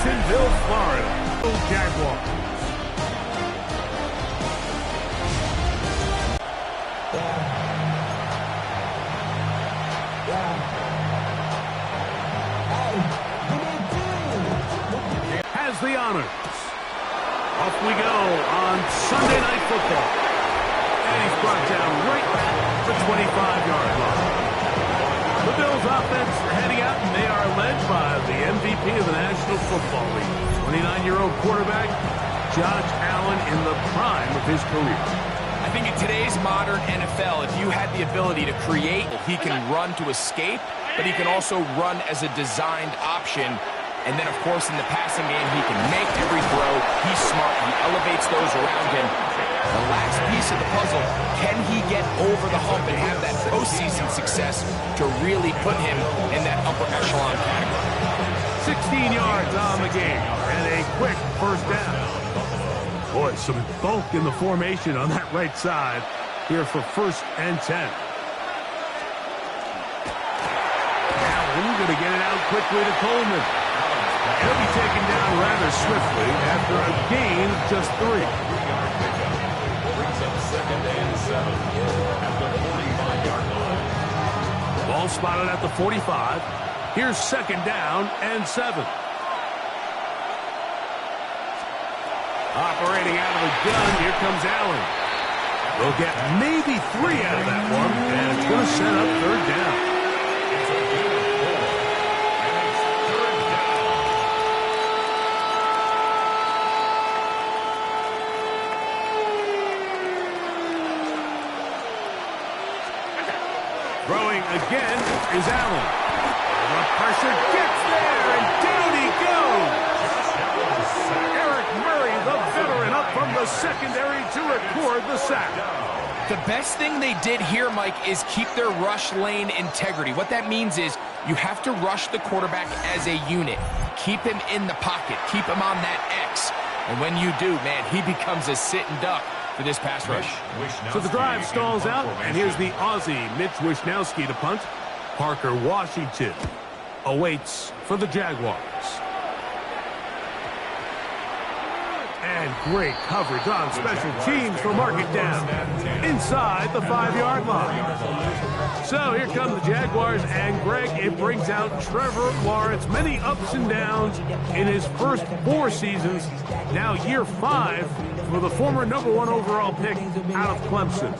Jacksonville, Florida. Go Jaguars. Has the honors. Off we go on Sunday Night Football. And he's brought down right at the 25-yard line. The Bills offense heading out, and they are led by the MVP of the National Football League, 29-year-old quarterback Josh Allen in the prime of his career. I think in today's modern NFL, if you had the ability to create, he can run to escape, but he can also run as a designed option. And then, of course, in the passing game, he can make every throw. He's smart. He elevates those around him. The last piece of the puzzle, can he get over the hump and have that postseason success to really put him in that upper echelon category? 16 yards on the game and a quick first down. Boy, some bulk in the formation on that right side here for 1st and 10. Now we're going to get it out quickly to Coleman. He'll be taken down rather swiftly after a gain of just 3. Brings up 2nd and 7 at the 45-yard line. Ball spotted at the 45. Here's 2nd down and 7. Operating out of the gun, here comes Allen. They'll get maybe 3 out of that one, and it's going to set up 3rd down. Throwing again is Allen. The pressure gets there, and down he goes. Eric Murray, the veteran, up from the secondary to record the sack. The best thing they did here, Mike, is keep their rush lane integrity. What that means is you have to rush the quarterback as a unit. Keep him in the pocket. Keep him on that X. And when you do, man, he becomes a sitting duck for this pass rush. So the drive stalls out, and here's the Aussie Mitch Wishnowsky to punt. Parker Washington awaits for the Jaguars. And great coverage on special teams to mark it down inside the 5-yard line. So here come the Jaguars, and Greg, it brings out Trevor Lawrence. Many ups and downs in his first 4 seasons. Now year 5 for the former #1 overall pick out of Clemson.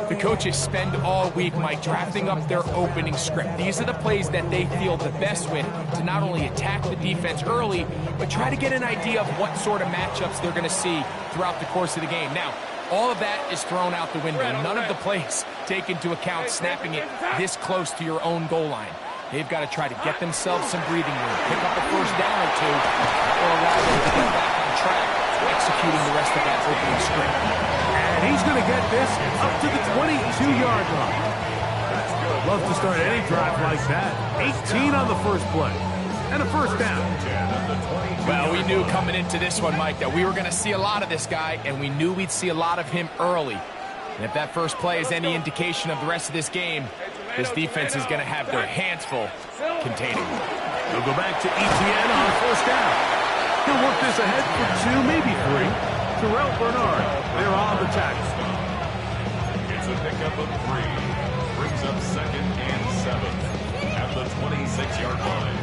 The coaches spend all week, Mike, drafting up their opening script. These are the plays that they feel the best with to not only attack the defense early, but try to get an idea of what sort of matchups they're going to see throughout the course of the game. Now, all of that is thrown out the window. None of the plays take into account snapping it this close to your own goal line. They've got to try to get themselves some breathing room, pick up a first down or 2, or allow them to get back on track, executing the rest of that opening script. And he's going to get this up to the 22-yard line. Love to start any drive like that. 18 on the first play. And a first down. Well, we knew coming into this one, Mike, that we were going to see a lot of this guy, and we knew we'd see a lot of him early. And if that first play is any indication of the rest of this game, this defense is going to have their hands full containing. They'll go back to ETN on first down. He'll work this ahead for 2, maybe 3. Terrell Bernard, they're on the tackle. It's a pickup of 3. Brings up 2nd and 7 at the 26-yard line.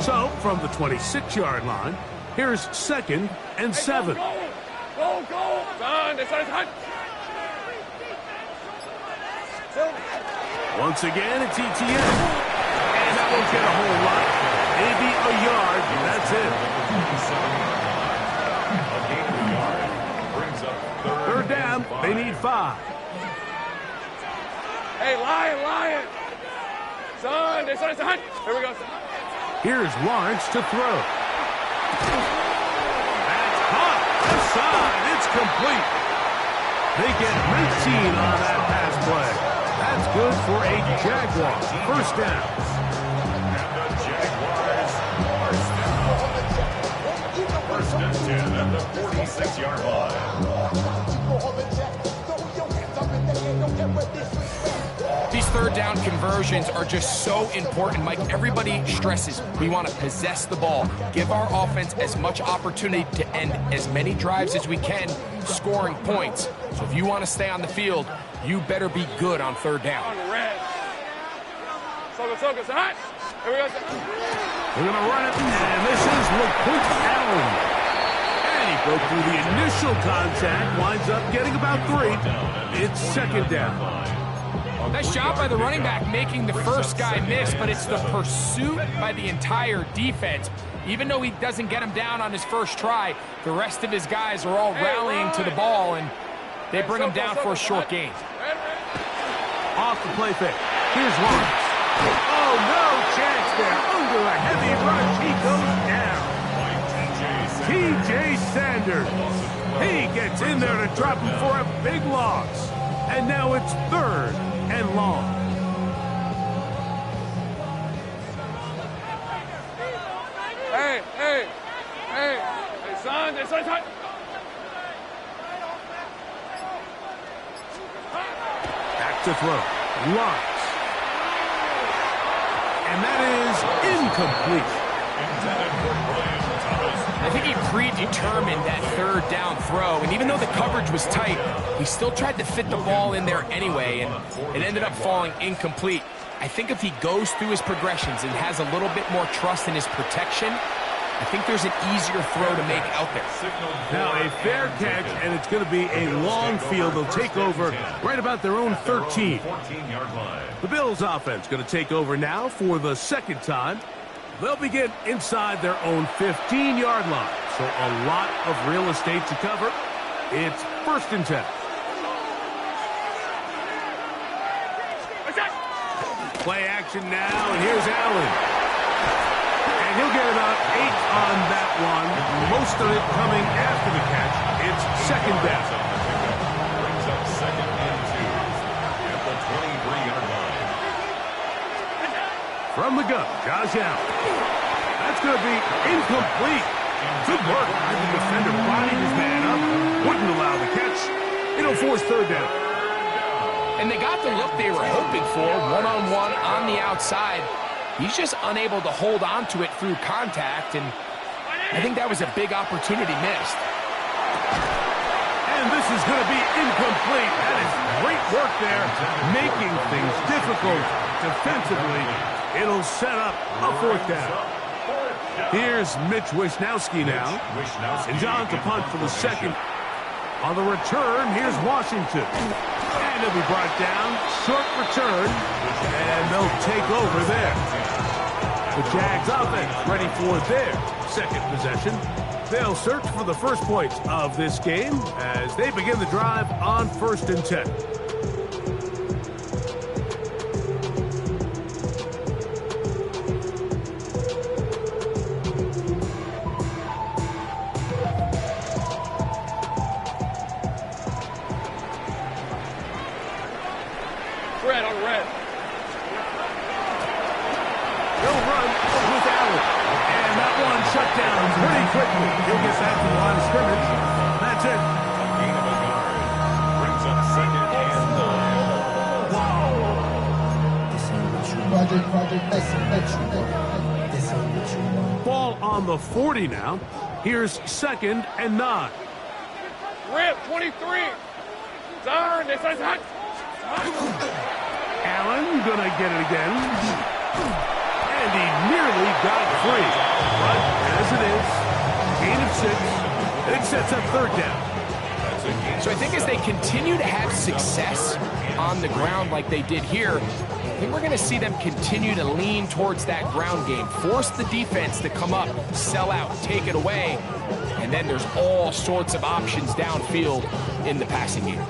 So, from the 26-yard line, here's 2nd and 7. Go, go, son, it's hunt. Once again, it's ETN. And that won't get a whole lot. Maybe a yard, and that's it. Brings up 3rd down, they need 5. Hey, Lion. Son, it's hunt. Here we go, son. Here's Lawrence to throw. That's caught. Inside. It's complete. They get 19 on that pass play. That's good for a Jaguar. First down. And the Jaguars are 1st and 10 at the 46-yard line. These third down conversions are just so important, Mike. Everybody stresses we want to possess the ball, give our offense as much opportunity to end as many drives as we can, scoring points. So if you want to stay on the field, you better be good on third down. On the red. Soko, hot. Here we go. We're going to run it, and this is LeQuint Allen. And he broke through the initial contact, winds up getting about 3. It's second down. Nice job by the running back making the first guy miss, but it's the pursuit by the entire defense. Even though he doesn't get him down on his first try, the rest of his guys are all rallying to the ball, and they bring him down for a short gain. Off the play fake. Here's Lawrence. Oh, no chance there. Under a heavy rush, he goes down. T.J. Sanders. He gets in there to drop him for a big loss. And now it's 3rd and long. Hey, son, hot. Back to throw. Lawrence. And that is incomplete. I think he predetermined that third down throw, and even though the coverage was tight, he still tried to fit the ball in there anyway, and it ended up falling incomplete. I think if he goes through his progressions and has a little bit more trust in his protection, I think there's an easier throw to make out there. Now a fair catch, and it's going to be a long field. They'll take over right about their own 13. The Bills offense going to take over now for the second time. They'll begin inside their own 15-yard line. So a lot of real estate to cover. It's 1st and 10. Play action now, and here's Allen. And he'll get about 8 on that one. Most of it coming after the catch. It's second down. Brings up 2nd and 2 at the 23-yard line. From the gun, Josh Allen. That's going to be incomplete. Good work. The defender bodied his man up. Wouldn't allow the catch. It'll force 3rd down. And they got the look they were hoping for, one-on-one on the outside. He's just unable to hold on to it through contact, and I think that was a big opportunity missed. And this is going to be incomplete. That is great work there, making things difficult defensively. It'll set up a 4th down. Here's Mitch Wisnowski now. And John to punt for the second. On the return, here's Washington. And it'll be brought down. Short return. And they'll take over there. The Jags offense ready for their second possession. They'll search for the first points of this game as they begin the drive on 1st and 10. Red on red. They'll run with Allen. And that one shut down pretty quickly. He'll get back to the line of scrimmage. That's it. Gain of a yard. Brings up 2nd and 9. Ball on the 40 now. Here's 2nd and 9. Rip, 23. Son, hot. Allen gonna get it again. And he nearly got free. But as it is, gain of 6. It sets up 3rd down. So I think as they continue to have success on the ground like they did here, I think we're going to see them continue to lean towards that ground game, force the defense to come up, sell out, take it away, and then there's all sorts of options downfield in the passing game.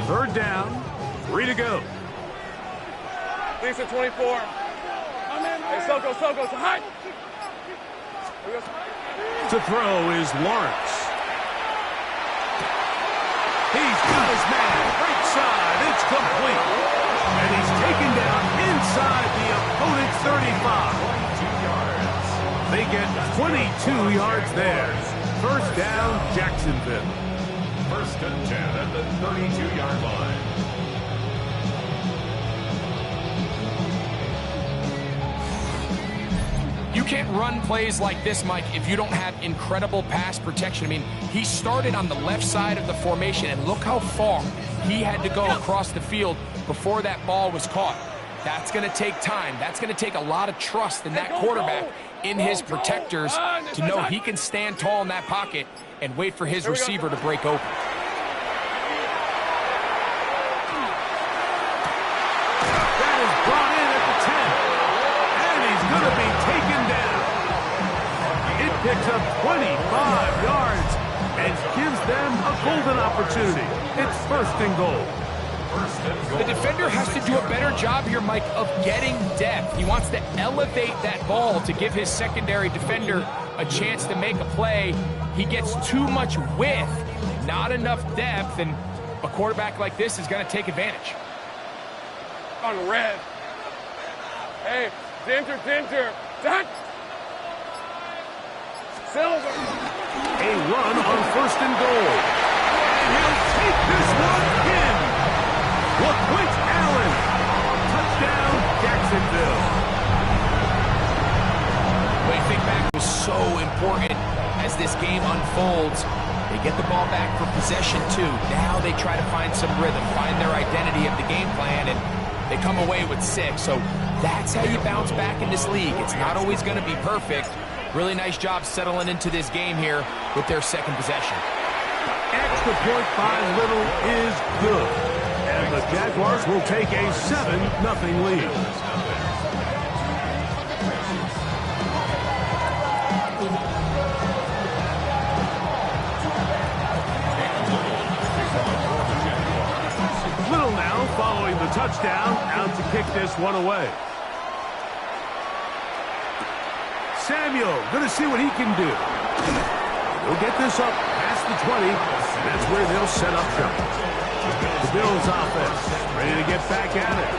3rd down, 3 to go. Lisa 24. Hey, Soko, hot. To throw is Lawrence. He's got his man, right side, it's complete. And he's taken down inside the opponent's 35. 22 yards. They get 22 yards there. 1st down, Jacksonville. 1st and 10 at the 32-yard line. You can't run plays like this, Mike, if you don't have incredible pass protection. I mean, he started on the left side of the formation, and look how far he had to go across the field before that ball was caught. That's going to take time. That's going to take a lot of trust in that quarterback, in his protectors, to know he can stand tall in that pocket and wait for his receiver to break open. That is brought in at the 10. And he's going to be taken down. It picks up 25 yards and gives them a golden opportunity. It's first and goal. The defender has to do a better job here, Mike, of getting depth. He wants to elevate that ball to give his secondary defender a chance to make a play. He gets too much width, not enough depth, and a quarterback like this is going to take advantage. On red. Hey, Dinter. Done. Silver. A run on first and goal. And he'll take this one in. LaQuint Allen. Touchdown, Jacksonville. Playing back was so important as this game unfolds. They get the ball back for possession, too. Now they try to find some rhythm, find their identity of the game plan, and they come away with 6. So that's how you bounce back in this league. It's not always going to be perfect. Really nice job settling into this game here with their second possession. Extra point by Little is good. And the Jaguars will take a 7-0 lead. Little now following the touchdown, out to kick this one away. Samuel, going to see what he can do. He'll get this up past the 20, and that's where they'll set up shop. The Bills offense ready to get back at it.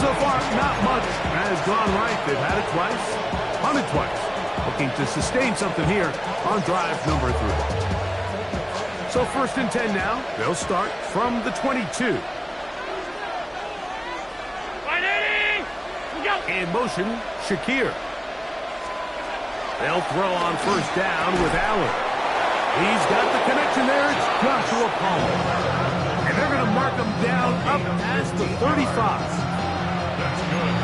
So far, not much has gone right. They've had it twice, punted twice. Looking to sustain something here on drive number 3. So first and 10 now. They'll start from the 22. In motion, Shakir. They'll throw on first down with Allen. He's got the connection there. It's Joshua Palmer. And they're going to mark him down up past the 35.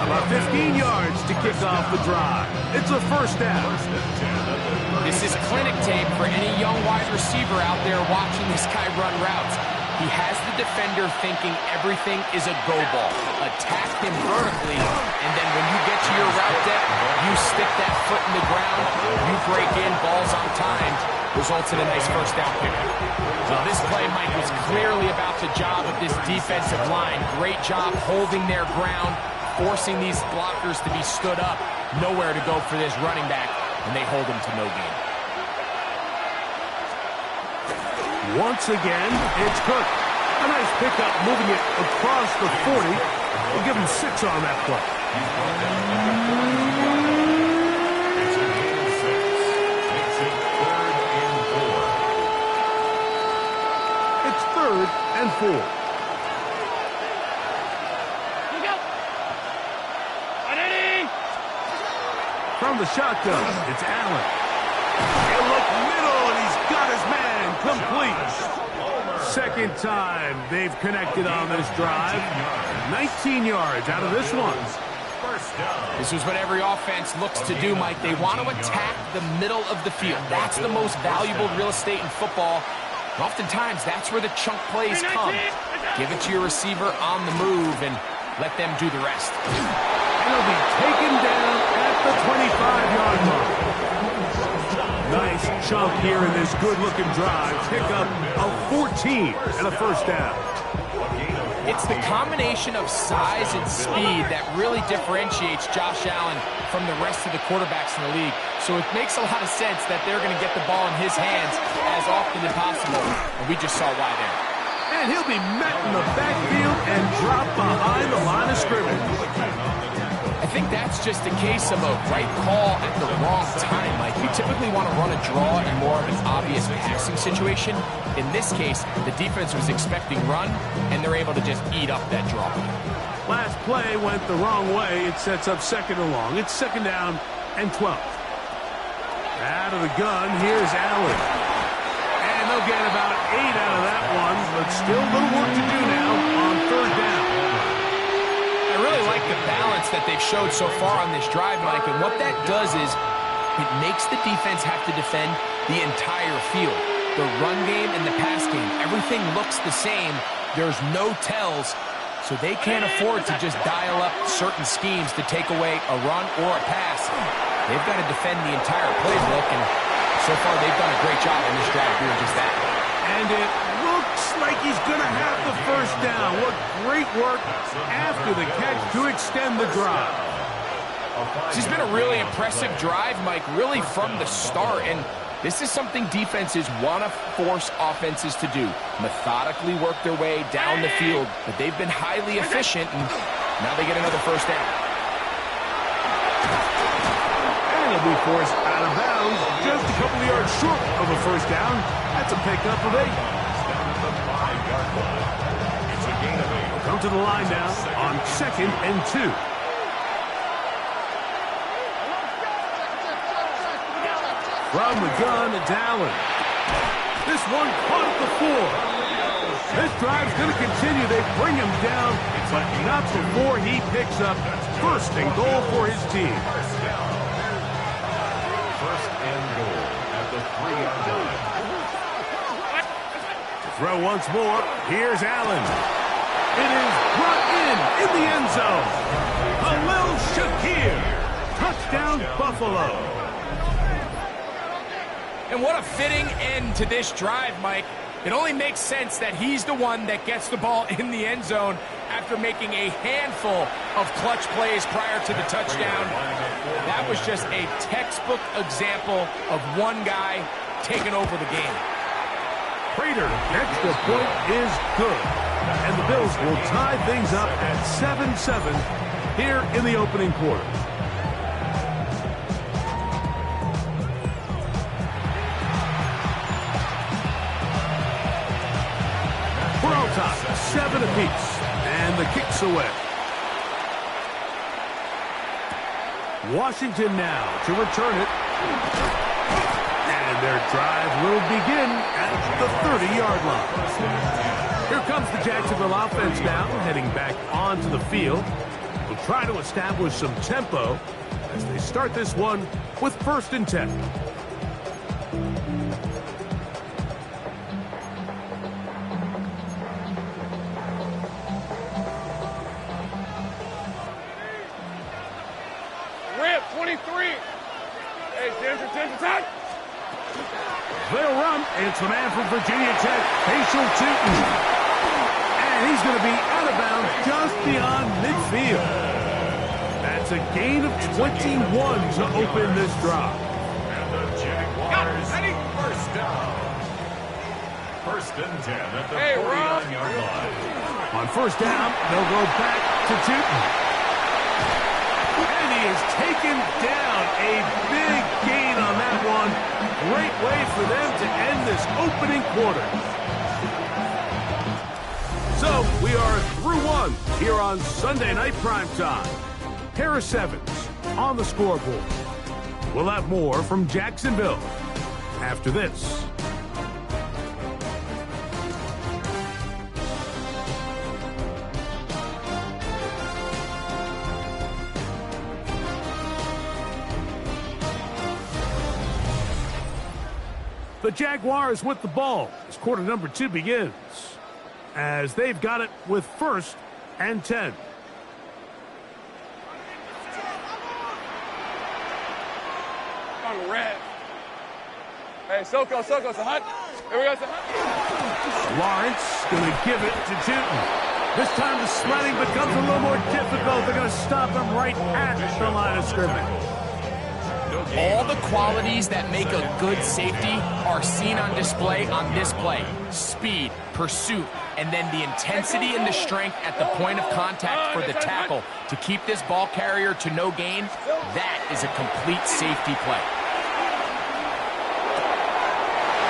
About 15 yards to kick off the drive. It's a first down. This is clinic tape for any young wide receiver out there watching this guy run routes. He has the defender thinking everything is a go ball. Attack him vertically, and then when you get to your route depth, you stick that foot in the ground, you break in, balls on time, results in a nice first down pickup. Well, this play, Mike, was clearly about the job of this defensive line. Great job holding their ground, forcing these blockers to be stood up. Nowhere to go for this running back, and they hold him to no gain. Once again, it's Cook. A nice pickup, moving it across the 40. We'll give him 6 on that play. It's 3rd and 4. From the shotgun, it's Allen. He'll look middle, and he's got his man complete. Second time they've connected on this drive. 19 yards out of this one. This is what every offense looks to do, Mike. They want to attack the middle of the field. That's the most valuable real estate in football. And oftentimes, that's where the chunk plays come. Give it to your receiver on the move and let them do the rest. And he'll be taken down at the 25-yard mark. Nice chunk here in this good-looking drive. Pick up a 14 and a first down. It's the combination of size and speed that really differentiates Josh Allen from the rest of the quarterbacks in the league. So it makes a lot of sense that they're going to get the ball in his hands as often as possible. And we just saw why there. And he'll be met in the backfield and dropped behind the line of scrimmage. I think that's just a case of a right call at the wrong time, Mike. You typically want to run a draw in more of an obvious passing situation. In this case, the defense was expecting run, and they're able to just eat up that draw. Last play went the wrong way. It sets up 2nd and long. It's 2nd down and 12. Out of the gun, here's Allen. And they'll get about 8 out of that one, but still a little work to do now on third down. I really like the balance that they've showed so far on this drive, Mike, and what that does is it makes the defense have to defend the entire field. The run game and the pass game, everything looks the same. There's no tells, so they can't afford to just dial up certain schemes to take away a run or a pass. They've got to defend the entire playbook, and so far they've done a great job in this drive doing just that. And it looks like he's going to have the first down. What great work after the catch to extend the drive. This has been a really impressive drive, Mike, really from the start, and this is something defenses want to force offenses to do. Methodically work their way down the field, but they've been highly efficient, and now they get another first down. And he'll be forced out of bounds, just a couple of yards short of a first down. That's a pickup of 8. It's a gain of 8. Come to the line now on 2nd and 2. From the gun, it's Allen. This one caught at the 4. This drive's going to continue. They bring him down, but not before he picks up first and goal for his team. First and goal at the 3-yard line. To throw once more, here's Allen. It is brought in the end zone. Khalil Shakir. Touchdown, Buffalo. And what a fitting end to this drive, Mike. It only makes sense that he's the one that gets the ball in the end zone after making a handful of clutch plays prior to the touchdown. That was just a textbook example of one guy taking over the game. Prater, extra point is good. And the Bills will tie things up at 7-7 here in the opening quarter. We're on top, 7 apiece, and the kick's away. Washington now to return it. And their drive will begin at the 30-yard line. Here comes the Jacksonville offense now, heading back onto the field. We'll try to establish some tempo as they start this one with 1st and 10. Rip, 23. Hey, Denver, time. They'll run. It's the man from Virginia Tech, Facial Tootin. And he's going to be out of bounds just beyond midfield. That's a gain of 21 to open this drive. And the Jaguars first down. 1st and 10 at the 49-yard line. On first down, they'll go back to Tootin. And he is taken down. A big gain on that one. Great way for them to end this opening quarter. So, we are through one here on Sunday Night Primetime. Pair of 7s on the scoreboard. We'll have more from Jacksonville after this. The Jaguars with the ball as quarter number 2 begins, as they've got it with 1st and 10. On the red. Hey, Soko, it's a hunt. Here we go, it's a hunt. Lawrence going to give it to Tootin. This time the sledding becomes a little more difficult. They're going to stop him right at the line of scrimmage. All the qualities that make a good safety are seen on display on this play. Speed, pursuit, and then the intensity and the strength at the point of contact for the tackle to keep this ball carrier to no gain. That is a complete safety play.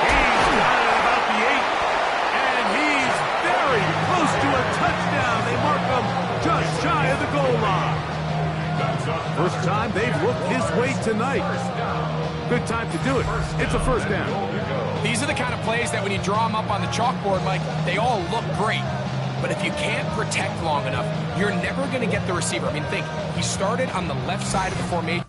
He's got it about the 8, and he's very close to a touchdown. They mark him just shy of the goal line. First time they've looked his way tonight. good time to do it. It's a first down. These are the kind of plays that when you draw them up on the chalkboard, Mike, they all look great. But if you can't protect long enough, you're never going to get the receiver. I mean, think, he started on the left side of the formation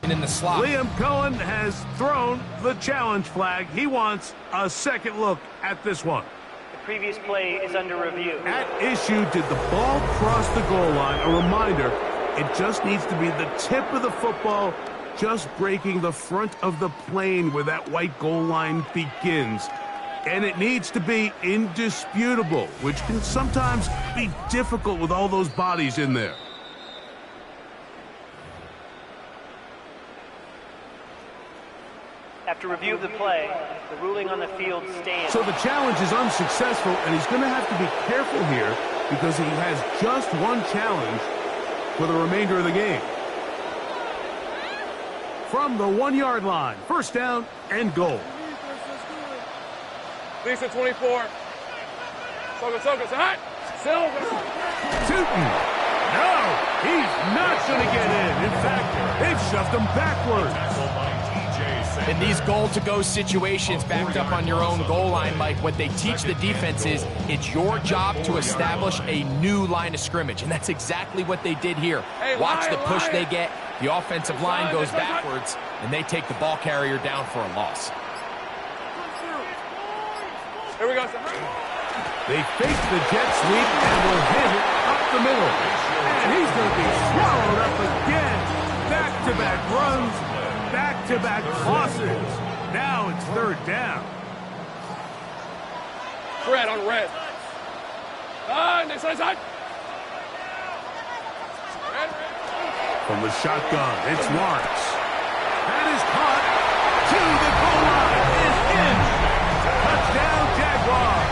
and in the slot. Liam Cohen has thrown the challenge flag. He wants a second look at this one. The previous play is under review. At issue, did the ball cross the goal line? A reminder, it just needs to be the tip of the football just breaking the front of the plane where that white goal line begins. And it needs to be indisputable, which can sometimes be difficult with all those bodies in there. After review of the play, the ruling on the field stands. So the challenge is unsuccessful, and he's going to have to be careful here because he has just one challenge for the remainder of the game. From the 1-yard line, first down and goal. Lisa 24. Soka, hot. Silver. Tootin. No, he's not going to get in. In fact, they've shoved him backwards. In these goal-to-go situations backed up on your own goal line, Mike, what they teach the defense is it's your job to establish a new line of scrimmage, and that's exactly what they did here. Watch the push they get. The offensive line goes backwards, and they take the ball carrier down for a loss. Here we go. They fake the jet sweep and will hit it up the middle. And he's going to be swallowed up again. Back-to-back runs, back-to-back losses. Now it's third down. Red on red. Next side. Red. From the shotgun, it's Lawrence. That is caught to the goal line. Is in. Touchdown, Jaguars.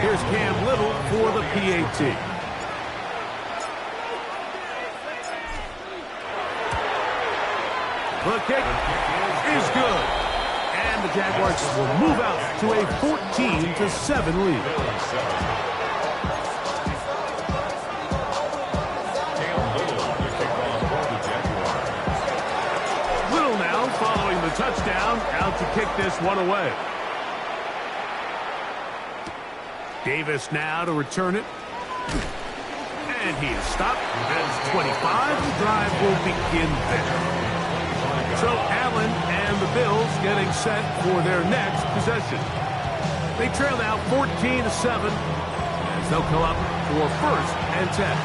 Here's Cam Little for the PAT. The kick is good. And the Jaguars will move out to a 14-7 lead. Little now following the touchdown, out to kick this one away. Davis now to return it. And he is stopped. That's 25. The drive will begin there. So Allen and the Bills getting set for their next possession. They trail now 14-7 as they'll come up for first and 10.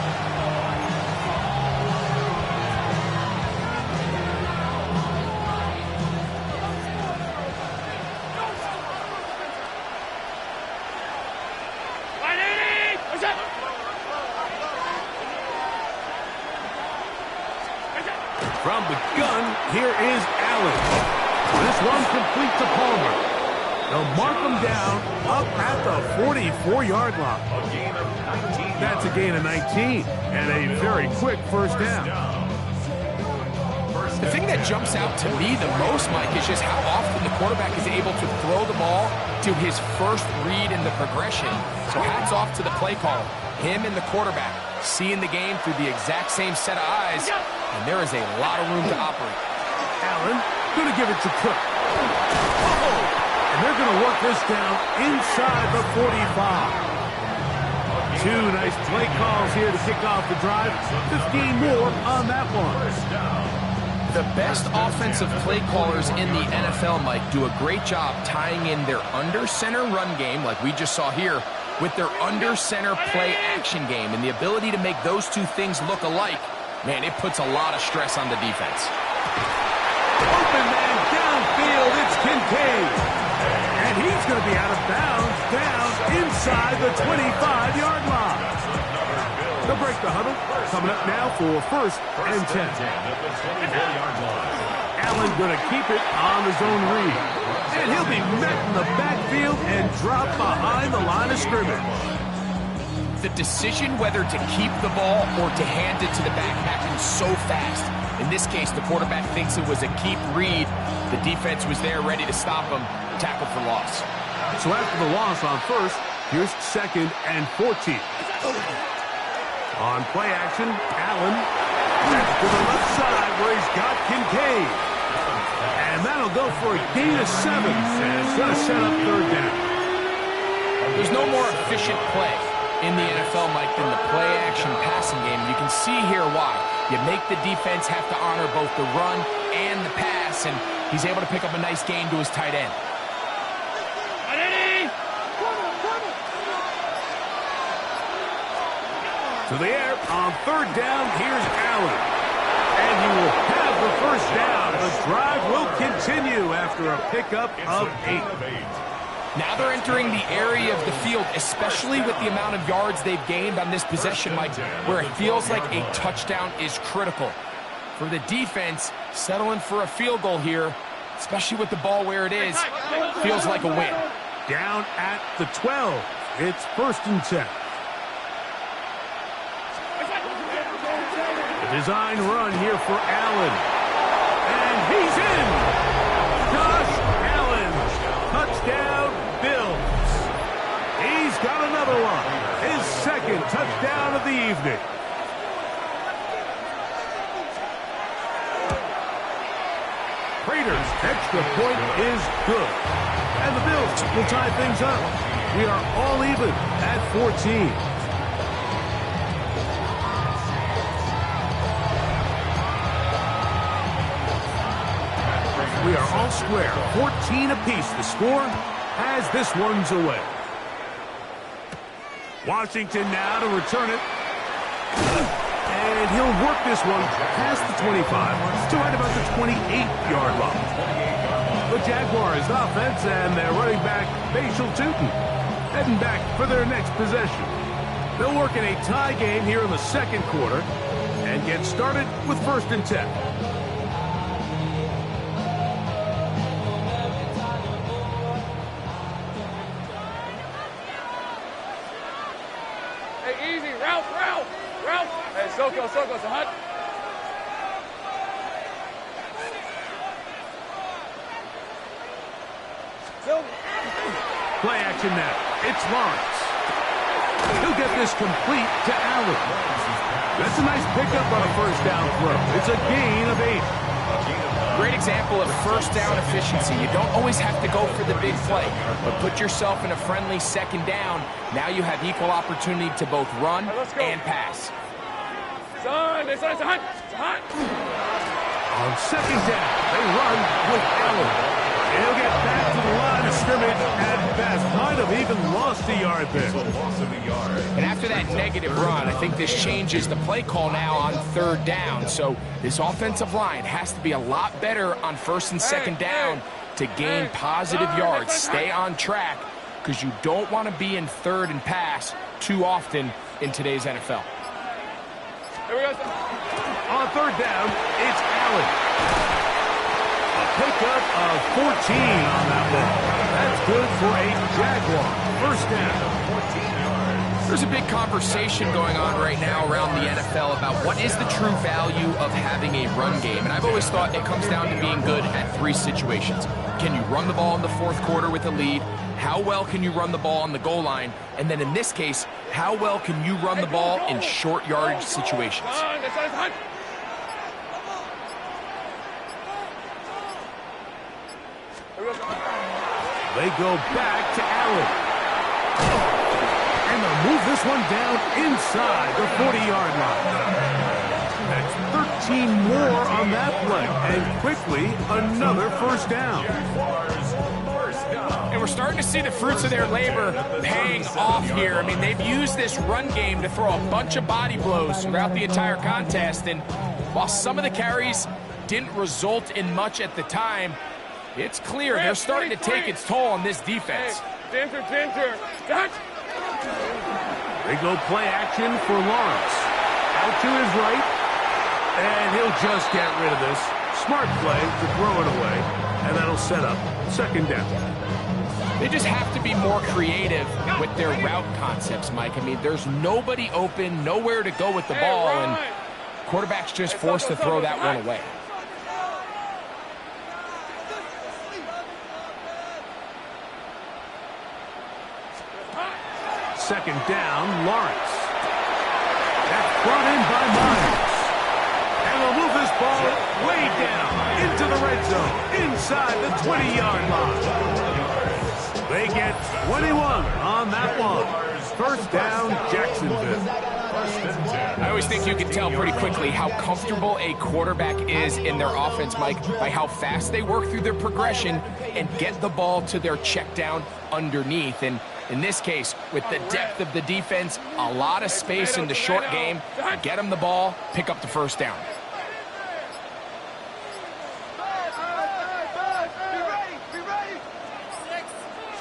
From the gun, here is Allen. This one complete to Palmer. They'll mark him down up at the 44-yard line. That's a gain of 19 and a very quick first down. The thing that jumps out to me the most, Mike, is just how often the quarterback is able to throw the ball to his first read in the progression. So hats off to the play caller. Him and the quarterback seeing the game through the exact same set of eyes, and there is a lot of room to operate. Allen going to give it to Cook. And they're going to work this down inside the 45. Two nice play calls here to kick off the drive. 15 more on that one. The best offensive play callers in the NFL, Mike, do a great job tying in their under-center run game, like we just saw here, with their under-center play action game. And the ability to make those two things look alike, man, it puts a lot of stress on the defense. Open man downfield, it's Kincaid. And he's going to be out of bounds, down inside inside the 25-yard line. They'll break the huddle. Coming up now for 1st and 10. Allen going to keep it on his own read. And he'll be met in the backfield and dropped behind the line of scrimmage. The decision whether to keep the ball or to hand it to the back happened so fast. In this case, the quarterback thinks it was a keep read. The defense was there ready to stop him. Tackle for loss. So after the loss on 1st, here's 2nd and 14. On play action, Allen to the left side where he's got Kincaid. And that'll go for a gain of 7. And it's going to set up 3rd down. There's no more efficient play in the NFL, Mike, than the play action passing game. You can see here why. You make the defense have to honor both the run and the pass, and he's able to pick up a nice gain to his tight end. To the air on 3rd down, here's Allen. And he will have the 1st down. The drive will continue after a pickup of 8. Now they're entering the area of the field, especially with the amount of yards they've gained on this possession, Mike, where it feels like a touchdown is critical. For the defense, settling for a field goal here, especially with the ball where it is, feels like a win. Down at the 12. It's 1st and 10. Design run here for Allen. And he's in! Josh Allen. Touchdown, Bills. He's got another one. His 2nd touchdown of the evening. Prater's extra point is good. And the Bills will tie things up. We are all even at 14. We are all square, 14 apiece. The score as this one's away. Washington now to return it. And he'll work this one past the 25 to right about the 28-yard line. The Jaguars offense and their running back, Facial Tootin, heading back for their next possession. They'll work in a tie game here in the 2nd quarter and get started with 1st and 10. Easy, Ralph. Hey, Soko, it's a hunt. Play action now. It's Lawrence. He'll get this complete to Allen. That's a nice pickup on a 1st down throw. It's a gain of 8. Great example of 1st down efficiency. You don't always have to go for the big play, but put yourself in a friendly 2nd down. Now you have equal opportunity to both run and pass. Son, it's a hunt. On 2nd down, they run with Allen. He'll get back to the line of scrimmage at best. Might have even lost a yard there. And after that negative run, I think this changes the play call now on 3rd down. So this offensive line has to be a lot better on 1st and 2nd down to gain positive yards. Stay on track because you don't want to be in 3rd and pass too often in today's NFL. Here we go. On 3rd down, it's Allen. Pickup of 14 on that one. That's good for a Jaguar. 1st down. There's a big conversation going on right now around the NFL about what is the true value of having a run game. And I've always thought it comes down to being good at 3 situations. Can you run the ball in the 4th quarter with a lead? How well can you run the ball on the goal line? And then in this case, how well can you run the ball in short yardage situations? They go back to Allen. And they'll move this one down inside the 40-yard line. That's 13 more on that play. And quickly, another 1st down. And we're starting to see the fruits of their labor paying off here. I mean, they've used this run game to throw a bunch of body blows throughout the entire contest. And while some of the carries didn't result in much at the time, it's clear they're starting to take its toll on this defense. Hey, Dinter. They go play action for Lawrence. Out to his right. And he'll just get rid of this. Smart play to throw it away. And that'll set up second down. They just have to be more creative with their route concepts, Mike. I mean, there's nobody open, nowhere to go with the ball, and quarterback's just forced to throw that one away. Second down, Lawrence. That's brought in by Myers. And they'll move this ball way down into the red zone, inside the 20-yard line. They get 21 on that one. First down, Jacksonville. I always think you can tell pretty quickly how comfortable a quarterback is in their offense, Mike, by how fast they work through their progression and get the ball to their check down underneath. And in this case, with the depth of the defense, a lot of space in the short game, get them the ball, pick up the first down.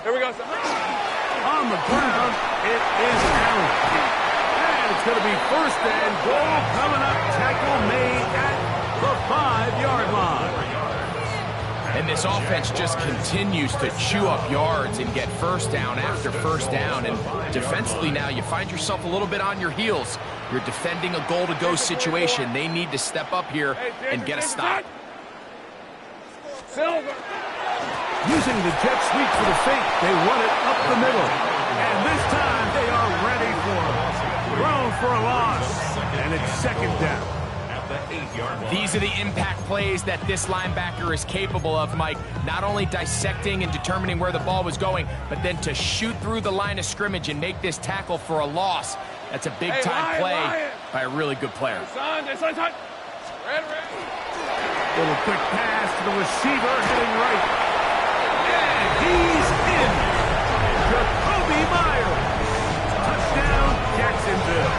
Here we go. On the ground, it is Allen. And it's going to be first and goal coming up. Tackle made at the 5-yard line. And this offense just continues to chew up yards and get first down after first down. And defensively now, you find yourself a little bit on your heels. You're defending a goal-to-go situation. They need to step up here and get a stop. Silver. Using the jet sweep for the fake, they run it up the middle. And this time they are ready for it. Thrown for a loss. And it's second down. These are the impact plays that this linebacker is capable of, Mike. Not only dissecting and determining where the ball was going, but then to shoot through the line of scrimmage and make this tackle for a loss. That's a big-time play by a really good player. Little quick pass to the receiver, heading right. And he's in. Jacoby Myers. Touchdown, Jacksonville.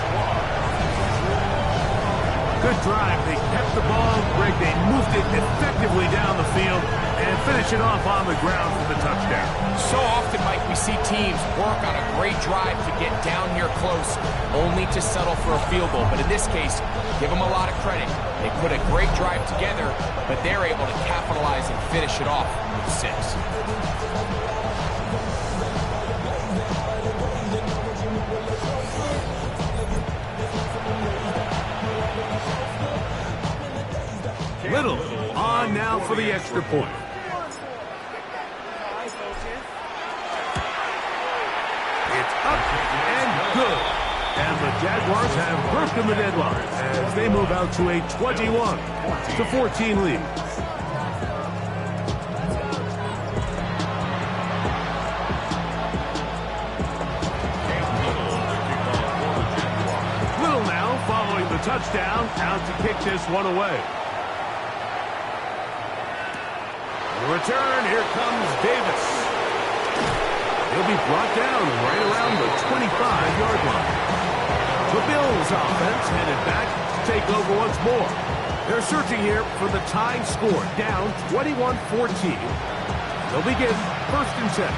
Good drive. They kept the ball. Greg, they moved it effectively down the field and finish it off on the ground for the touchdown. So often, Mike, we see teams work on a great drive to get down here close, only to settle for a field goal. But in this case, give them a lot of credit. They put a great drive together, but they're able to capitalize and finish it off with 6. Little on now for the extra point. It's up and good. And the Jaguars have broken the deadline as they move out to a 21-14 lead. Little now following the touchdown, out to kick this one away. Return, here comes Davis. He'll be brought down right around the 25-yard line. The Bills offense headed back to take over once more. They're searching here for the tying score, down 21-14. They'll begin first and 10.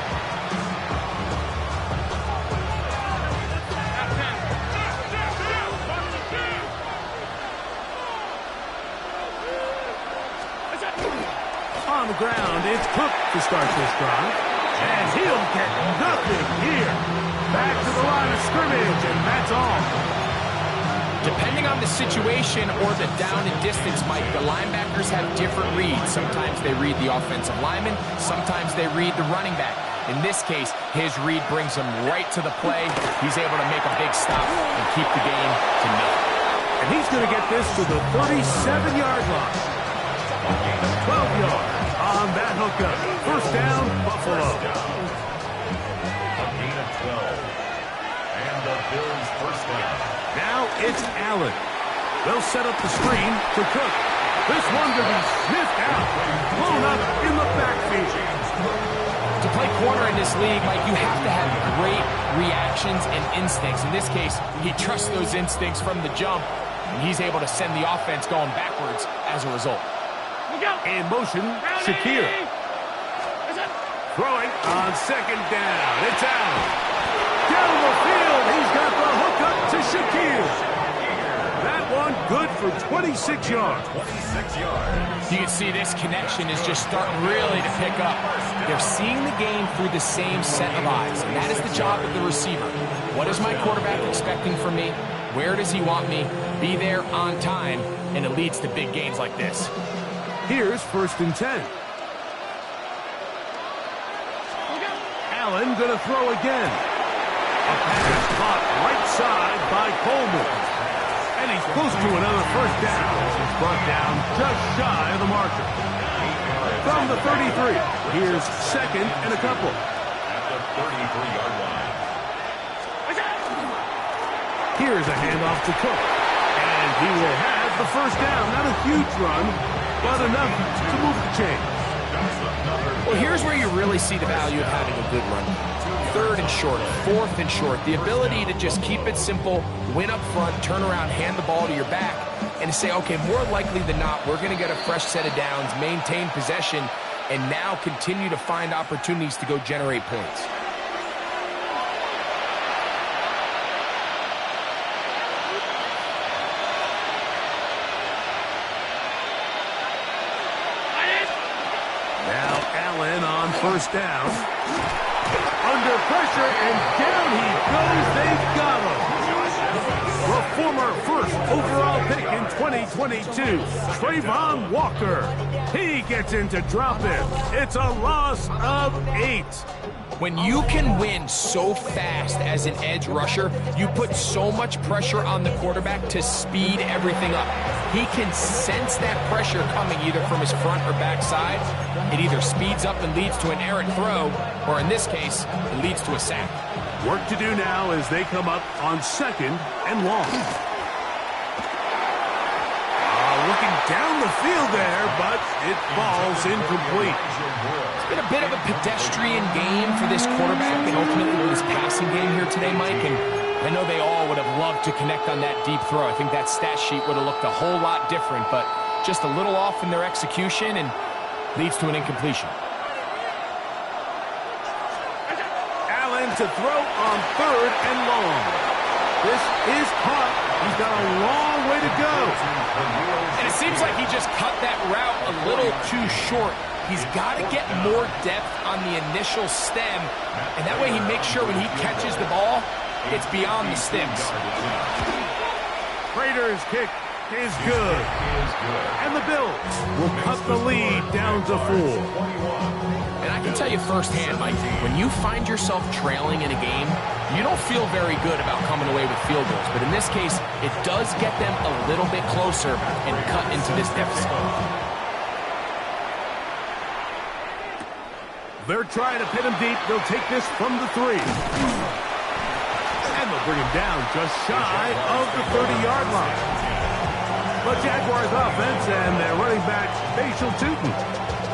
On the ground, it's Cook to start this drive. And he'll get nothing here. Back to the line of scrimmage, and that's all. Depending on the situation or the down and distance, Mike, the linebackers have different reads. Sometimes they read the offensive lineman. Sometimes they read the running back. In this case, his read brings him right to the play. He's able to make a big stop and keep the game to nil. And he's going to get this to the 37-yard line. 12 yards on that hookup. First down, Buffalo. A gain of 12. And the Bills first down. Now it's Allen. They'll set up the screen to Cook. This one to be sniffed out. Blown up in the backfield. To play corner in this league, Mike, you have to have great reactions and instincts. In this case, he trusts those instincts from the jump, and he's able to send the offense going backwards as a result. In motion, Shakir. Throwing on second down. It's out. Down the field, he's got the hook up to Shaquille. That one good for 26 yards. 26 yards. You can see this connection is just starting really to pick up. They're seeing the game through the same set of eyes, and that is the job of the receiver. What is my quarterback expecting from me? Where does he want me? Be there on time, and it leads to big gains like this. Here's 1st and 10. Allen gonna throw again. A pass caught right side by Coleman. And he's close to another first down. He's brought down just shy of the marker. From the 33, here's 2nd and a couple. At the 33-yard line. Here's a handoff to Cook. And he will have the first down. Not a huge run, but enough to move the chains. Well, here's where you really see the value of having a good run. 3rd and short, 4th and short. The ability to just keep it simple, win up front, turn around, hand the ball to your back, and to say, okay, more likely than not, we're going to get a fresh set of downs, maintain possession, and now continue to find opportunities to go generate points. Now Allen on 1st down. Under pressure, and down he goes. They've got him. The former 1st overall pick in 2022, Trayvon Walker. He gets into drop it. It's a loss of 8. When you can win so fast as an edge rusher, you put so much pressure on the quarterback to speed everything up. He can sense that pressure coming either from his front or back side. It either speeds up and leads to an errant throw, or in this case, it leads to a sack. Work to do now as they come up on 2nd and long. Looking down the field there, but it falls incomplete. It's been a bit of a pedestrian game for this quarterback and ultimately for this passing game here today, Mike. And I know they all would have loved to connect on that deep throw. I think that stat sheet would have looked a whole lot different, but just a little off in their execution and leads to an incompletion. Allen to throw on 3rd and long. This is caught. He's got a long way to go. And it seems like he just cut that route a little too short. He's got to get more depth on the initial stem, and that way he makes sure when he catches the ball, it's beyond the stems. Raiders' kick is good. And the Bills will cut the lead down to 4. And I can tell you firsthand, Mike, when you find yourself trailing in a game, you don't feel very good about coming away with field goals. But in this case, it does get them a little bit closer and cut into this deficit. They're trying to pin him deep. They'll take this from the 3. And they'll bring him down just shy of the 30-yard line. The Jaguars offense and their running back, Facial Tootin,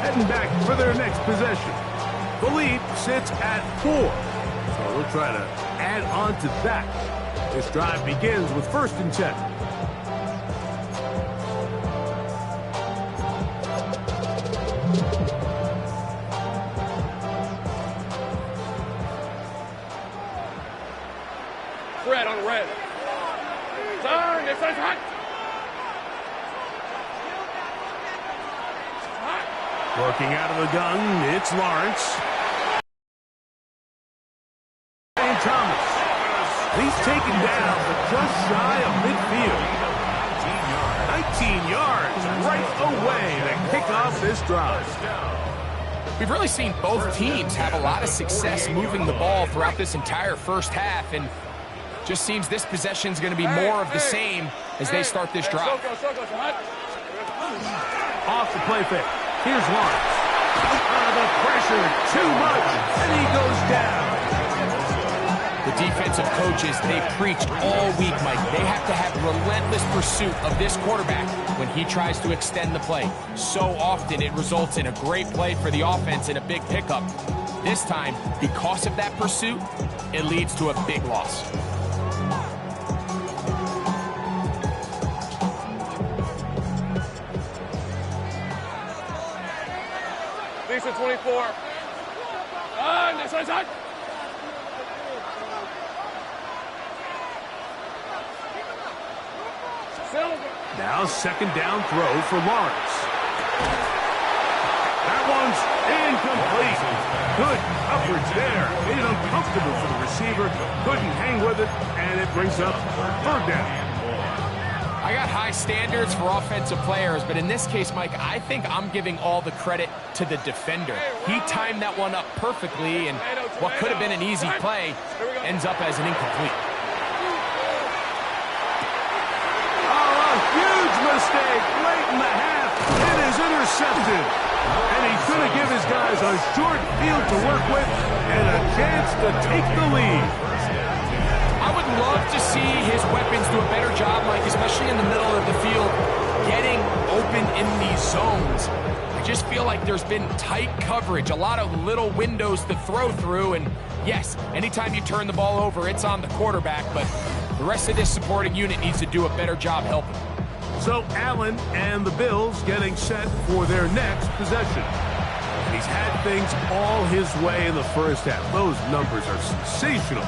heading back for their next possession. The lead sits at 4. So we'll try to add on to that. This drive begins with 1st and 10. Red on red. Turn, this is hot. Working out of the gun, it's Lawrence. And Thomas. He's taken down just shy of midfield. 19 yards right away to kick off this drive. We've really seen both teams have a lot of success moving the ball throughout this entire first half, and just seems this possession is going to be more of the same as they start this drive. Off the play fake. Here's Lawrence. The pressure, too much, and he goes down. The defensive coaches, they preached all week, Mike. They have to have relentless pursuit of this quarterback when he tries to extend the play. So often it results in a great play for the offense and a big pickup. This time, because of that pursuit, it leads to a big loss. Lisa 24. This one's hot. Now second down throw for Lawrence. That one's incomplete. Good coverage there. Made it uncomfortable for the receiver. Couldn't hang with it, and it brings up third down. I got high standards for offensive players, but in this case, Mike, I think I'm giving all the credit to the defender. He timed that one up perfectly, and what could have been an easy play ends up as an incomplete. Huge mistake late in the half. It is intercepted. And he's going to give his guys a short field to work with and a chance to take the lead. I would love to see his weapons do a better job, Mike, especially in the middle of the field, getting open in these zones. I just feel like there's been tight coverage, a lot of little windows to throw through, and yes, anytime you turn the ball over, it's on the quarterback, but the rest of this supporting unit needs to do a better job helping. So Allen and the Bills getting set for their next possession. He's had things all his way in the first half. Those numbers are sensational.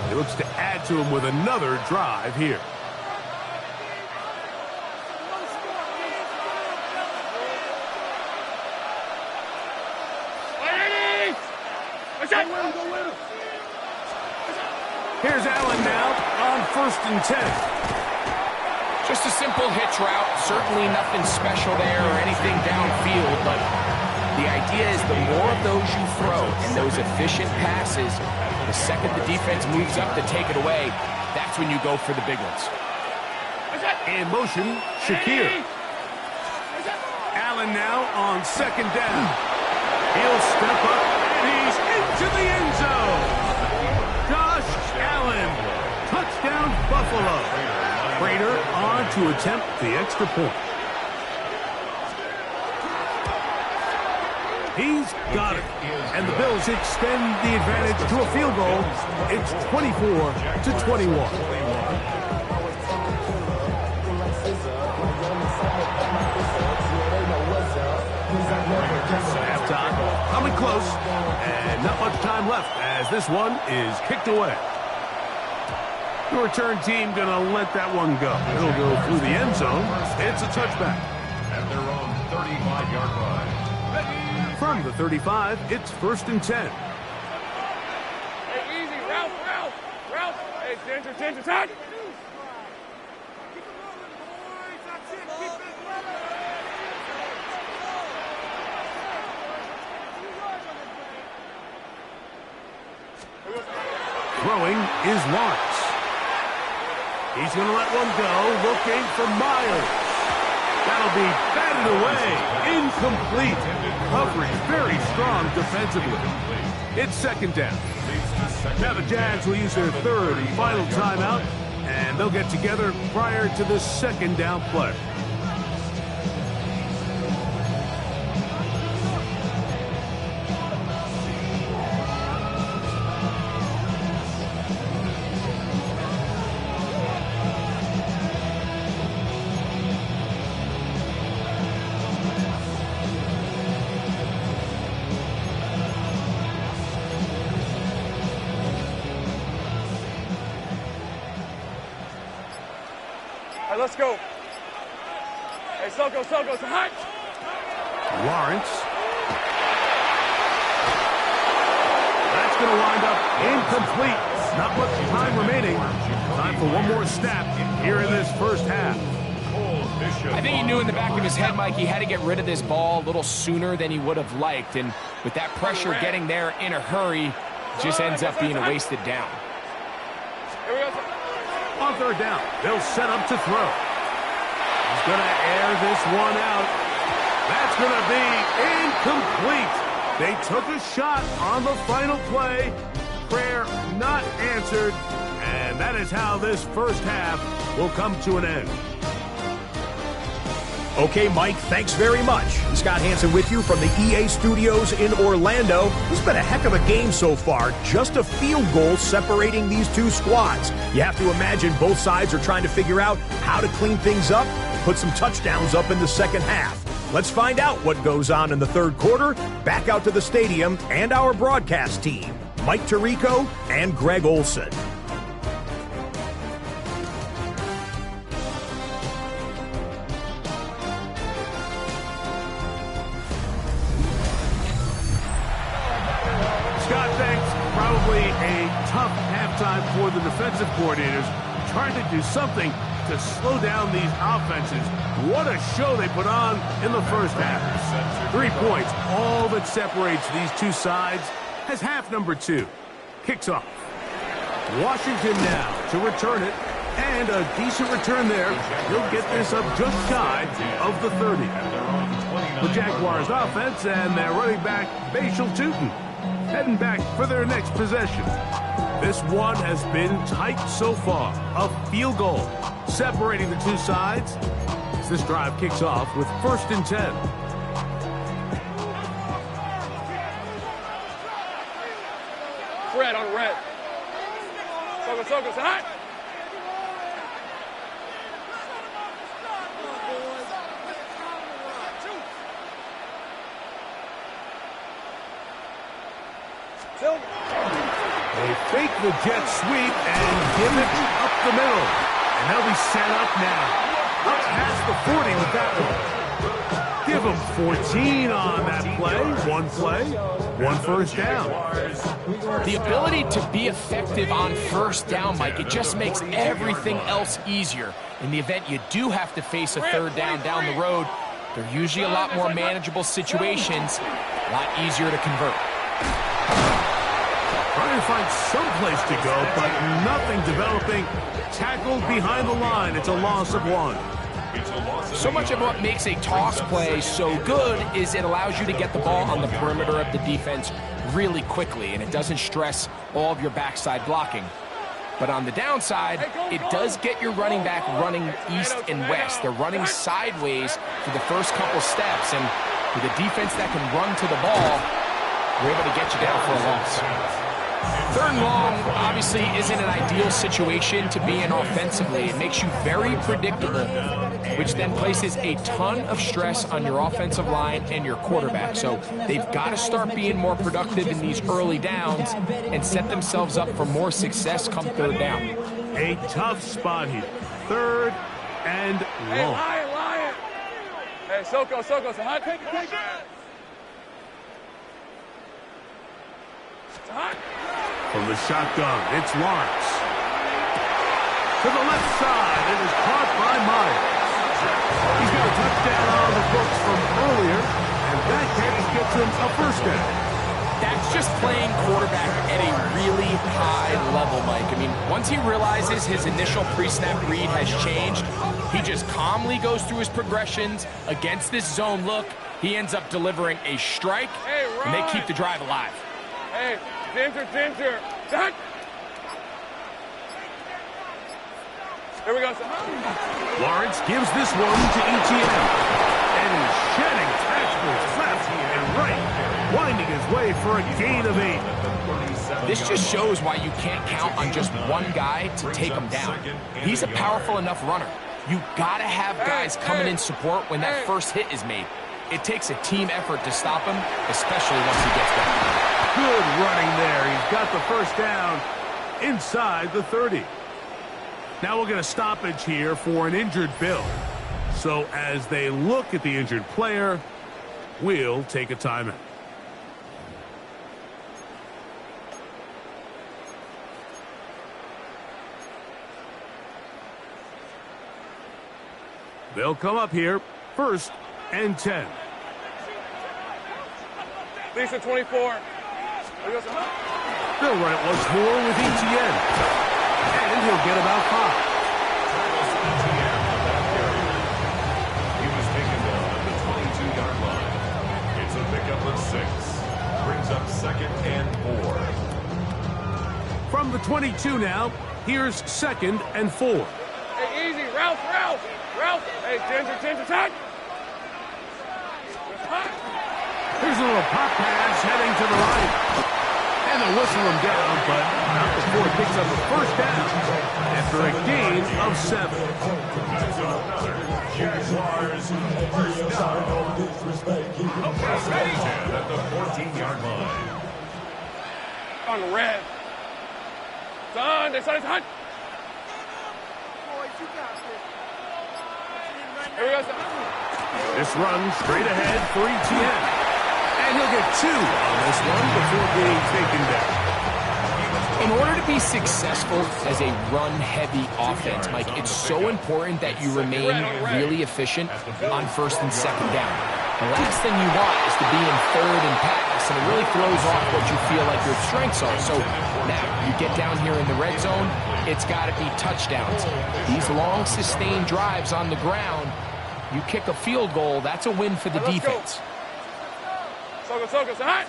He looks to add to him with another drive here. Here's Allen now on 1st and 10. Just a simple hitch route, certainly nothing special there or anything downfield, but the idea is the more of those you throw and those efficient passes, the second the defense moves up to take it away, that's when you go for the big ones. In motion, Shakir. Allen now on 2nd down. He'll step up, and he's into the end zone. Josh Allen, touchdown Buffalo. Prater on to attempt the extra point. He's got it. And the Bills extend the advantage to a field goal. It's 24-21. Halftime coming close, and not much time left as this one is kicked away. The return team going to let that one go. It'll go through the end zone. It's a touchback. At their own 35-yard line. From the 35, it's 1st and 10. Hey, easy. Ralph. Hey, attention, touch. Throwing is Lawrence. He's going to let one go, looking for Myers. That'll be batted away. Incomplete. Coverage very strong defensively. It's 2nd down. Now the Jags will use their 3rd and final timeout, and they'll get together prior to the 2nd down play. Let's go. Hey, Soko, it's hot. Lawrence. That's going to wind up incomplete. Not much time remaining. Time for one more snap here in this first half. I think he knew in the back of his head, Mike, he had to get rid of this ball a little sooner than he would have liked. And with that pressure getting there in a hurry, it just ends up being a wasted down. Here we go. On 3rd down, they'll set up to throw. He's going to air this one out. That's going to be incomplete. They took a shot on the final play. Prayer not answered. And that is how this first half will come to an end. Okay, Mike, thanks very much. Scott Hansen with you from the EA Studios in Orlando. It's been a heck of a game so far. Just a field goal separating these two squads. You have to imagine both sides are trying to figure out how to clean things up and put some touchdowns up in the second half. Let's find out what goes on in the third quarter. Back out to the stadium and our broadcast team, Mike Tirico and Greg Olson. Scott, thanks. Probably a tough halftime for the defensive coordinators, trying to do something to slow down these offenses. What a show they put on in the first half. 3 points, all that separates these two sides, as half number 2 kicks off. Washington now to return it, and a decent return there. He'll get this up just shy of the 30. The Jaguars offense and their running back, Bashal Tootin, heading back for their next possession. This one has been tight so far. A field goal separating the two sides as this drive kicks off with 1st and 10. Red on red. Soko, hot. They fake the jet sweep and give it up the middle. And they'll be set up now. Up past the 40 with that one. Give them 14 on that play. 1 first down. The ability to be effective on first down, Mike, it just makes everything else easier. In the event you do have to face a third down the road, they're usually a lot more manageable situations, a lot easier to convert. Trying to find some place to go, but nothing developing. Tackled behind the line. It's a loss of 1. So much of what makes a toss play so good is it allows you to get the ball on the perimeter of the defense really quickly, and it doesn't stress all of your backside blocking. But on the downside, it does get your running back running east and west. They're running sideways for the first couple steps, and with a defense that can run to the ball, we're able to get you down for a loss. 3rd and long obviously isn't an ideal situation to be in offensively. It makes you very predictable, which then places a ton of stress on your offensive line and your quarterback. So they've got to start being more productive in these early downs and set themselves up for more success come 3rd down. A tough spot here. 3rd and long. Hey, Lion. Hey, Soko, so hot. Take it. It's hot. From the shotgun, it's Lawrence. To the left side, it is caught by Myers. He's got a touchdown on the books from earlier, and that catch gets him a 1st down. That's just playing quarterback at a really high level, Mike. I mean, once he realizes his initial pre-snap read has changed, he just calmly goes through his progressions against this zone look. He ends up delivering a strike, and they keep the drive alive. Hey, Ginger. Hot. Here we go. Lawrence gives this one to ETN. And he's shedding tackles left and right, winding his way for a gain of 8. This just shows why you can't count on just one guy to take him down. He's a powerful enough runner. You got to have guys coming in support when that first hit is made. It takes a team effort to stop him, especially once he gets back. Good running there. He's got the 1st down inside the 30. Now we'll get a stoppage here for an injured Bill. So as they look at the injured player, we'll take a timeout. They'll come up here, 1st and 10. Lisa 24. They'll run it once more with ETN. And he'll get about 5. He was taken down at the 22-yard line. It's a pickup of 6. Brings up 2nd and 4. From the 22 now, here's 2nd and 4. Hey, easy. Ralph. Hey, Ginger, touch. Here's a little pop pass heading to the right. And And they'll whistle him down, but not before he picks up a first down after a gain of 7. Jaguars first down. At the 14-yard line. On the red. It's on. Here we go, son. This run straight ahead for ETN. And he'll get 2 on this one before being taken down. In order to be successful as a run-heavy offense, Mike, it's so important that you remain really efficient on first and second down. The last thing you want is to be in third and pass, and it really throws off what you feel like your strengths are. So now you get down here in the red zone, it's got to be touchdowns. These long, sustained drives on the ground, you kick a field goal, that's a win for the defense. Soko, son.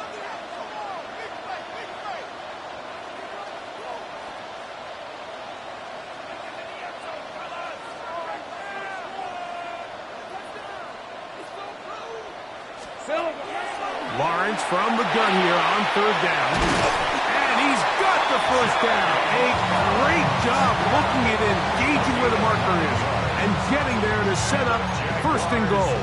Lawrence from the gun here on third down. And he's got the first down. A great job looking at engaging where the marker is and getting there to set up first and goal.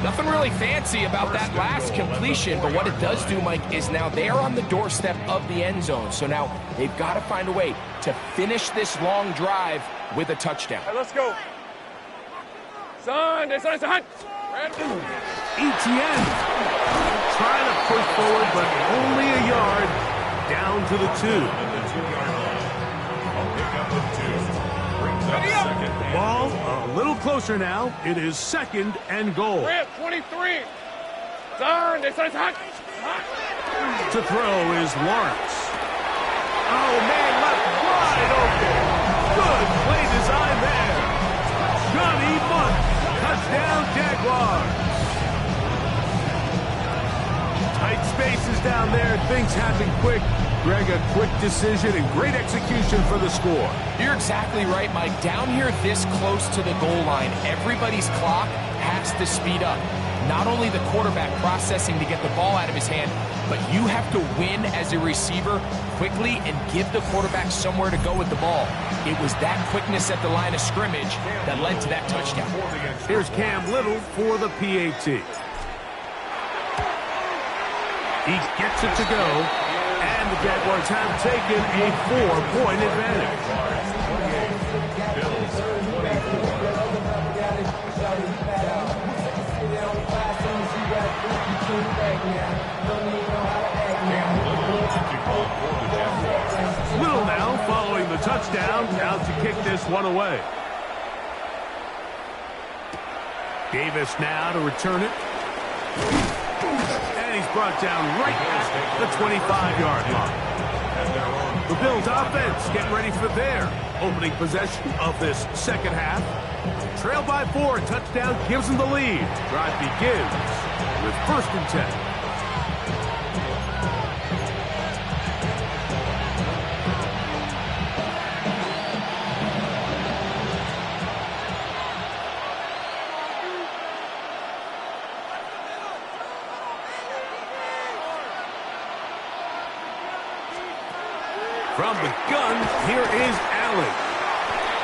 Nothing really fancy about that last completion, but what it does do, Mike, is now they're on the doorstep of the end zone. So now they've got to find a way to finish this long drive with a touchdown. Hey, let's go. Son. ETN trying to push forward, but only a yard down to the 2. Ball a little closer now. It is second and goal. 23. Son. To throw is Lawrence. Oh, man, left wide open. Good play design there. Johnny Munt. Touchdown, Jaguars. Tight spaces down there. Things happen quick. Greg, a quick decision and great execution for the score. You're exactly right, Mike. Down here this close to the goal line, everybody's clock has to speed up. Not only the quarterback processing to get the ball out of his hand, but you have to win as a receiver quickly and give the quarterback somewhere to go with the ball. It was that quickness at the line of scrimmage that led to that touchdown. Here's Cam Little for the PAT. He gets it to go, and the Jaguars have taken a 4-point advantage. Little now following the touchdown, out to kick this one away. Davis now to return it. And he's brought down right at the 25-yard line. The Bills offense getting ready for their opening possession of this second half. Trail by 4, touchdown gives them the lead. Drive begins with 1st and 10. From the gun, here is Allen.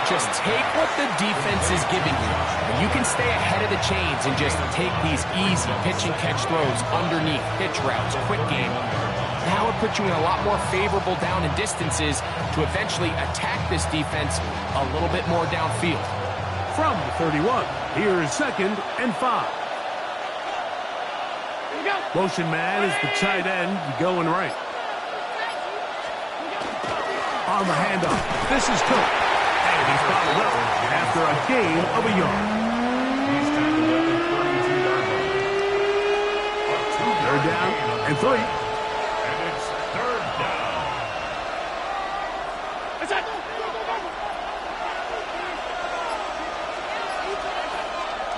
Just take what the defense is giving you. And you can stay ahead of the chains and just take these easy pitch and catch throws underneath, pitch routes, quick game. Now it puts you in a lot more favorable down and distances to eventually attack this defense a little bit more downfield. From the 31, here is 2nd and 5. Motion man is the tight end going right. On the handoff, this is Cook. And he's followed up after a gain of a yard. Third down and 3. And it's 3rd down.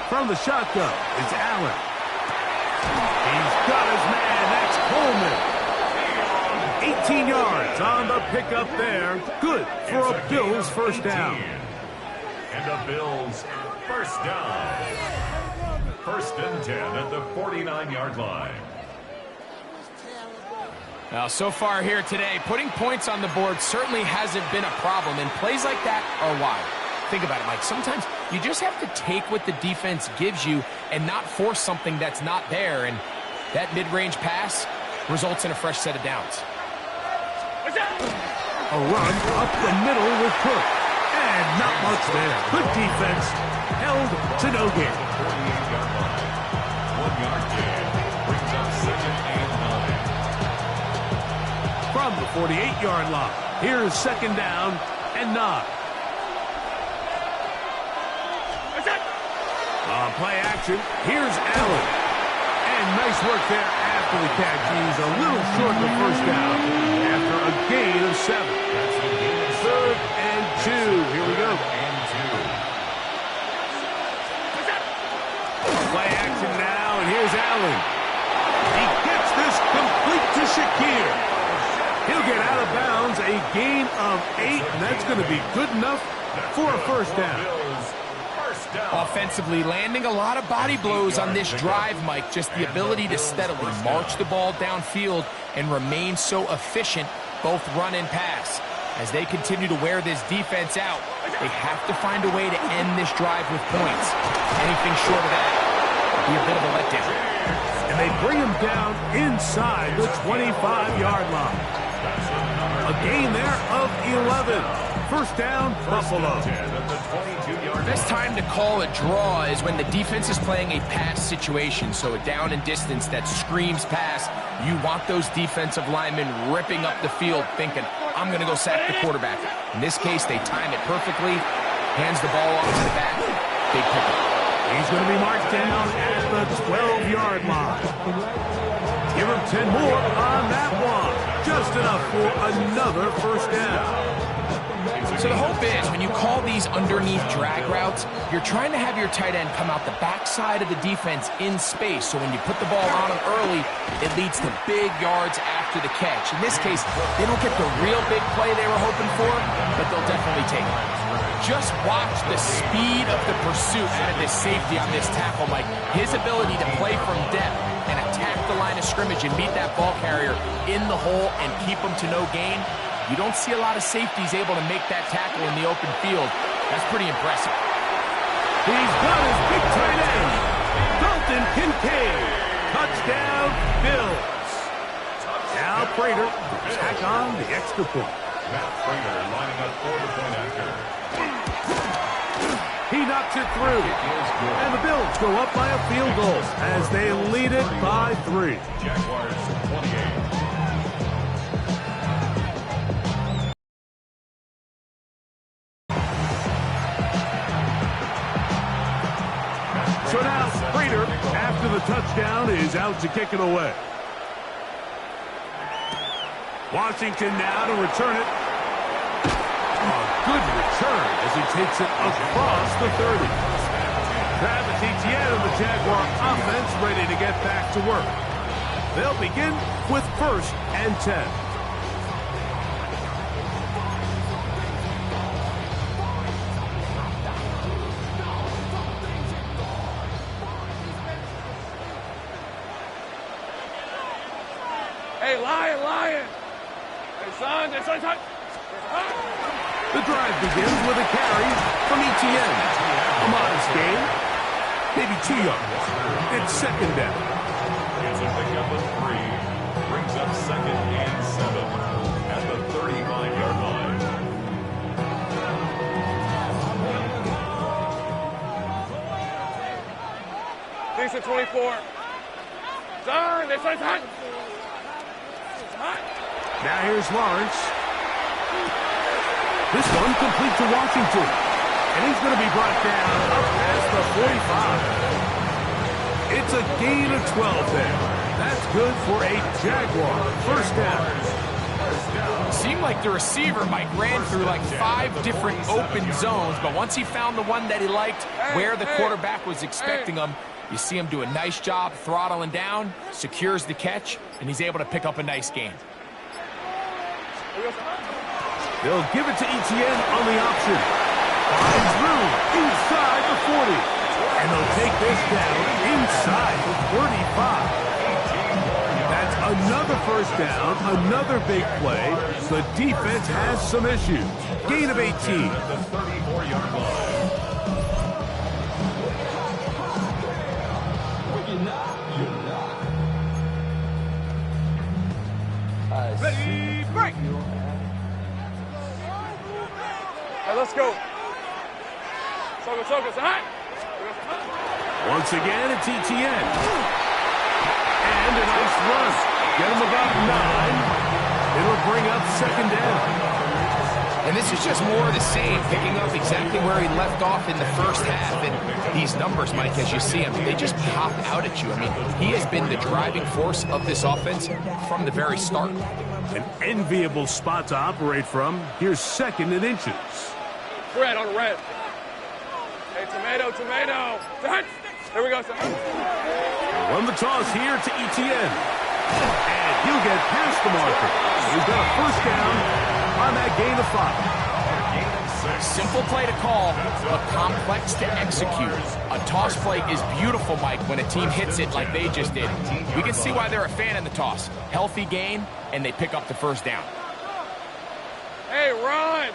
From the shotgun, it's Allen. He's got his man. That's Coleman. 18 yards on the pickup there. Good for a Bills first down. And a Bills first down. 1st and 10 at the 49-yard line. Well, so far here today, putting points on the board certainly hasn't been a problem, and plays like that are why. Think about it, Mike. Sometimes you just have to take what the defense gives you and not force something that's not there, and that mid-range pass results in a fresh set of downs. A run up the middle with Cook. And not much there. Good defense. Held to no gain. 48-yard line. 1-yard gain. Brings up 2nd and 9. From the 48-yard line. Here's 2nd down and 9. On play action, here's Allen. And nice work there after the catch. He's a little short of the first down after a gain of 7. That's the gain of 3rd and 2. Here we go. and 2. Play action now, and here's Allen. He gets this complete to Shakir. He'll get out of bounds, a gain of 8, and that's going to be good enough for a first down. Offensively, landing a lot of body blows on this drive, Mike. Just the ability to steadily march the ball downfield and remain so efficient, both run and pass. As they continue to wear this defense out, they have to find a way to end this drive with points. Anything short of that would be a bit of a letdown. And they bring him down inside the 25-yard line. A gain there of 11. First down, Buffalo. Best time to call a draw is when the defense is playing a pass situation, so a down and distance that screams pass. You want those defensive linemen ripping up the field thinking, I'm going to go sack the quarterback. In this case, they time it perfectly, hands the ball off to the back, big pickup. He's going to be marked down at the 12-yard line. Give him 10 more on that one. Just enough for another first down. So the hope is, when you call these underneath drag routes, you're trying to have your tight end come out the backside of the defense in space. So when you put the ball on him early, it leads to big yards after the catch. In this case, they don't get the real big play they were hoping for, but they'll definitely take it. Just watch the speed of the pursuit out of this safety on this tackle, Mike. His ability to play from depth and attack the line of scrimmage and meet that ball carrier in the hole and keep him to no gain. You don't see a lot of safeties able to make that tackle in the open field. That's pretty impressive. He's got his big tight end, Dalton Kincaid. Touchdown, Bills. Now Prater tack on the extra point. Matt Prater lining up for the point after. He knocks it through. And the Bills go up by a field goal as they lead it by 3. Jaguars 28. So now Prater, after the touchdown, is out to kick it away. Washington now to return it. A good return as he takes it across the 30. Travis Etienne of the Jaguar offense ready to get back to work. They'll begin with 1st and 10. Hey, Lion! Hey, son, son. The drive begins with a carry from Etienne. A modest gain, maybe 2 yards. It's 2nd down. It's a pickup of 3. Brings up 2nd and 7 at the 35-yard line. Decent 24. Son, son. Now here's Lawrence. This one complete to Washington. And he's going to be brought down up past the 45. It's a gain of 12 there. That's good for a Jaguar first down. Seemed like the receiver, Mike, ran through like 5 different open zones, but once he found the one that he liked, where the quarterback was expecting him, you see him do a nice job throttling down, secures the catch, and he's able to pick up a nice gain. They'll give it to Etienne on the option. Finds room inside the 40. And they'll take this down inside the 35. That's a Another first down, another big play. The defense has some issues. Gain of 18. At the 34-yard line. Ready, break! Hey, let's go. Soko, hot. Once again, it's ETN. And a nice run. Get him about 9. It'll bring up second down. And this is just more of the same, picking up exactly where he left off in the first half. And these numbers, Mike, as you see them, they just pop out at you. I mean, he has been the driving force of this offense from the very start. An enviable spot to operate from. Here's second and inches. Red on red. Hey, tomato. Hot. Here we go, son. Run the toss here to ETN. And he'll get past the marker. He's got a first down on that gain of 5. Simple play to call, but complex to execute. A toss play is beautiful, Mike, when a team hits it like they just did. We can see why they're a fan of the toss. Healthy gain, and they pick up the first down. Hey, run.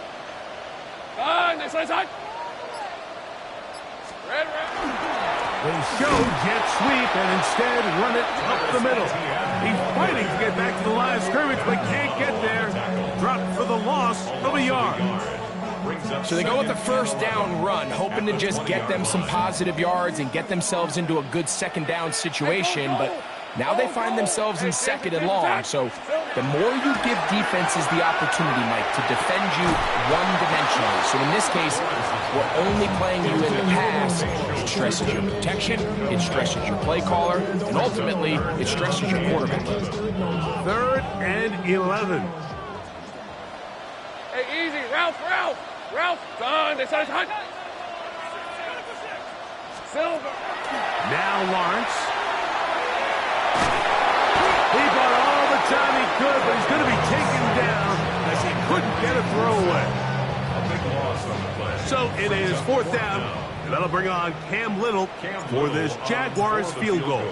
This one's hot. Red. They show jet sweep and instead run it up the middle. He's fighting to get back to the line of scrimmage, but can't get there. Dropped for the loss of a yard. So they go with the first down run, hoping to just get them some positive yards and get themselves into a good second down situation, but now they find themselves in second and long. So the more you give defenses the opportunity, Mike, to defend you one-dimensionally. So in this case, we're only playing you in the pass. It stresses your protection, it stresses your play caller, and ultimately, it stresses your quarterback. 3rd and 11. Hey, easy. Ralph. Son, this one's hot. Silver. Now Lawrence. He bought all the time he could, but he's going to be taken down as he couldn't get a throw away. A big loss on the play. So it is 4th down, and that'll bring on Cam Little for this Jaguars field goal.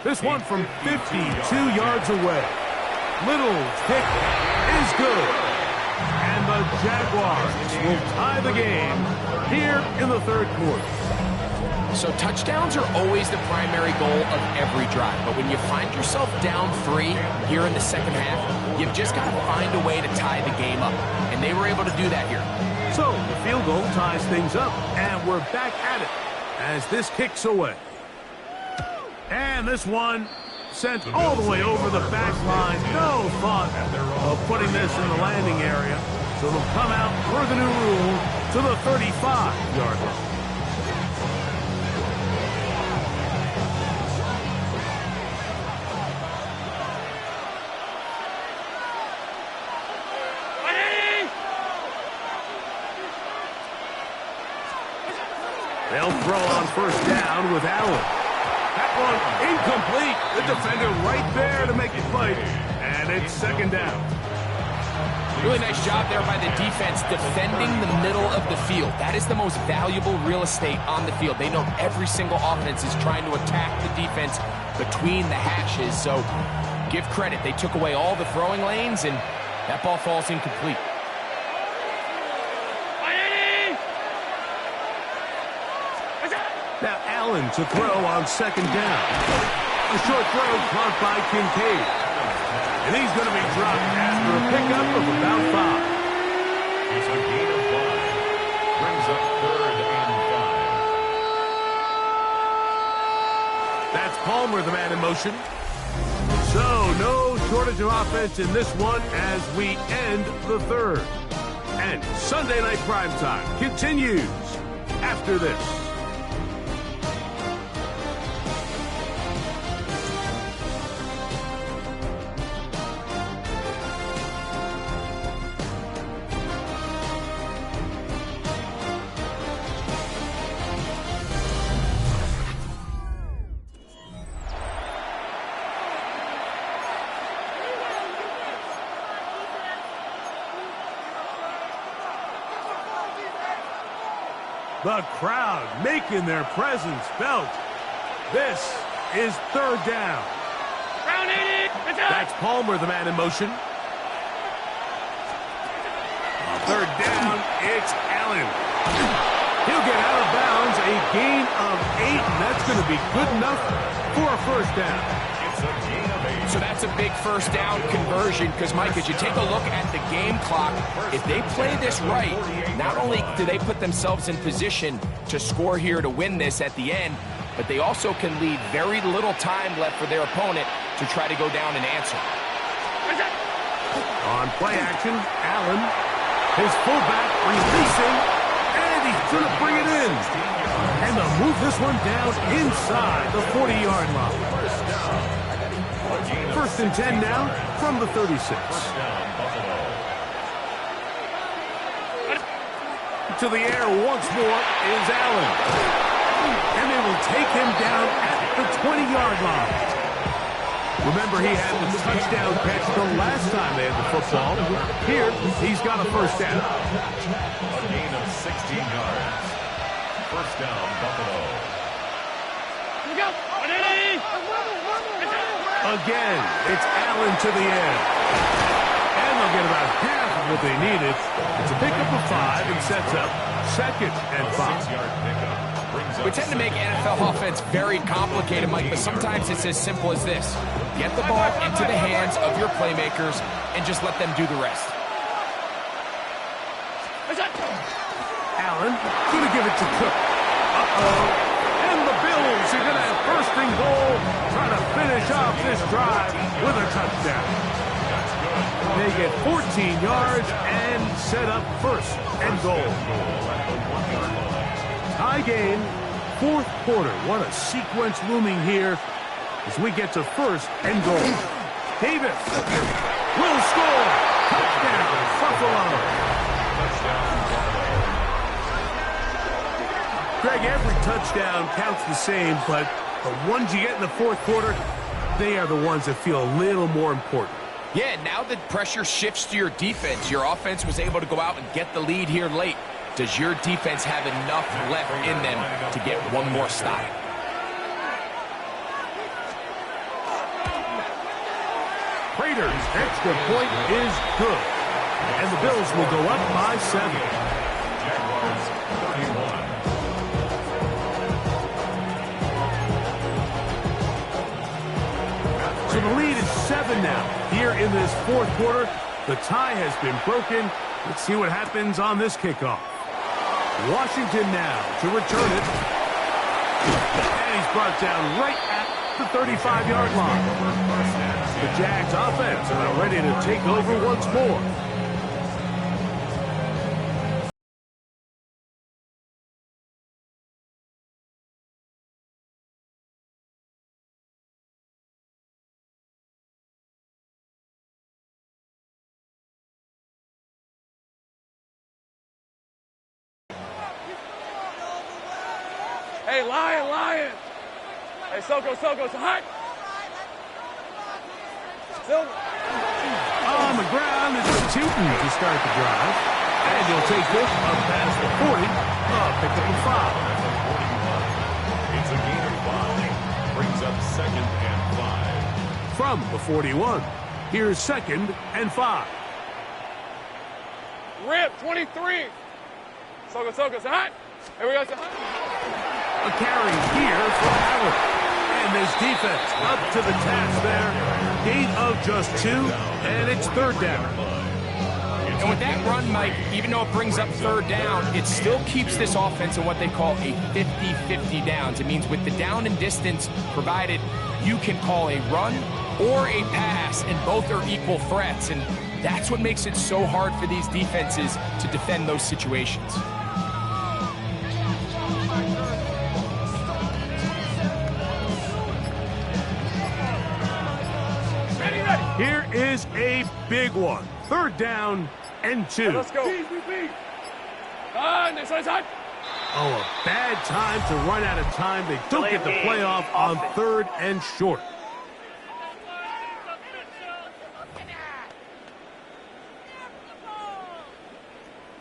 This one from 52 yards away. Little's kick is good. And the Jaguars will tie the game here in the 3rd quarter. So touchdowns are always the primary goal of every drive. But when you find yourself down 3 here in the second half, you've just got to find a way to tie the game up. And they were able to do that here. So the field goal ties things up, and we're back at it as this kicks away. And this one sent all the way over the back line. No thought of putting this in the landing area. So it'll come out per the new rule to the 35-yard line. They'll throw on first down with Allen. That one incomplete. The defender right there to make it fight. And it's second down. Really nice job there by the defense defending the middle of the field. That is the most valuable real estate on the field. They know every single offense is trying to attack the defense between the hashes. So give credit. They took away all the throwing lanes, and that ball falls incomplete. Now Allen to throw on second down. A short throw caught by Kincaid. And he's going to be dropped after a pickup of about 5. It's a gain of 5. Brings up 3rd and 5. That's Palmer, the man in motion. So no shortage of offense in this one as we end the 3rd. And Sunday Night Primetime continues after this. The crowd making their presence felt. This is 3rd down. Round 80! That's Palmer, the man in motion. Third down, it's Allen. He'll get out of bounds, a gain of 8, and that's going to be good enough for a first down. It's a gain of 8. So that's a big first down conversion because, Mike, as you take a look at the game clock, if they play this right, not only do they put themselves in position to score here to win this at the end, but they also can leave very little time left for their opponent to try to go down and answer. On play action, Allen, his fullback releasing, and he's going to bring it in. And they'll move this one down inside the 40-yard line. First and 10 now from the 36. To the air once more is Allen. And they will take him down at the 20-yard line. Remember, he had the touchdown catch the last time they had the football. Here, he's got a first down. A gain of 16 yards. First down, Buffalo. Again, it's Allen to the end. And they'll get about half of what they needed. It's a pickup of 5 and sets up second and 5. 6-yard pickup. We tend to make NFL offense very complicated, Mike, but sometimes it's as simple as this. Get the ball into the hands of your playmakers and just let them do the rest. Allen going to give it to Cook. And the Bills are going to have first and goal, trying to finish off this drive with a touchdown. They get 14 yards and set up first and goal. Tie game, fourth quarter. What a sequence looming here as we get to first and goal. Davis will score. Touchdown, Buffalo. Greg, every touchdown counts the same, but the ones you get in the fourth quarter, they are the ones that feel a little more important. Yeah, now the pressure shifts to your defense. Your offense was able to go out and get the lead here late. Does your defense have enough left in them to get one more stop? Prater's extra point is good. And the Bills will go up by 7. Jaguars 31. So the lead is 7 now. Here in this fourth quarter, the tie has been broken. Let's see what happens on this kickoff. Washington now to return it. And he's brought down right at the 35-yard line. The Jags offense are now ready to take over once more. Hey, Lion. Hey, Soko, it's hot. Silver. On the ground, it's Tootin to start the drive. And he'll take this up past the 40. Pick up a 5. It's a gain of 5. Brings up second and 5. From the 41, here's second and 5. Rip, 23. Soko, it's hot. Here we go, it's hot. A carry here for Allen. And this defense up to the task there. Gain of just 2, and it's third down. And with that run, Mike, even though it brings up third down, it still keeps this offense in what they call a 50-50 downs. It means with the down and distance provided, you can call a run or a pass, and both are equal threats. And that's what makes it so hard for these defenses to defend those situations. Here is a big one. Third down and 2. Let's go. This one's hot. Oh, a bad time to run out of time. They don't get the playoff on third and short.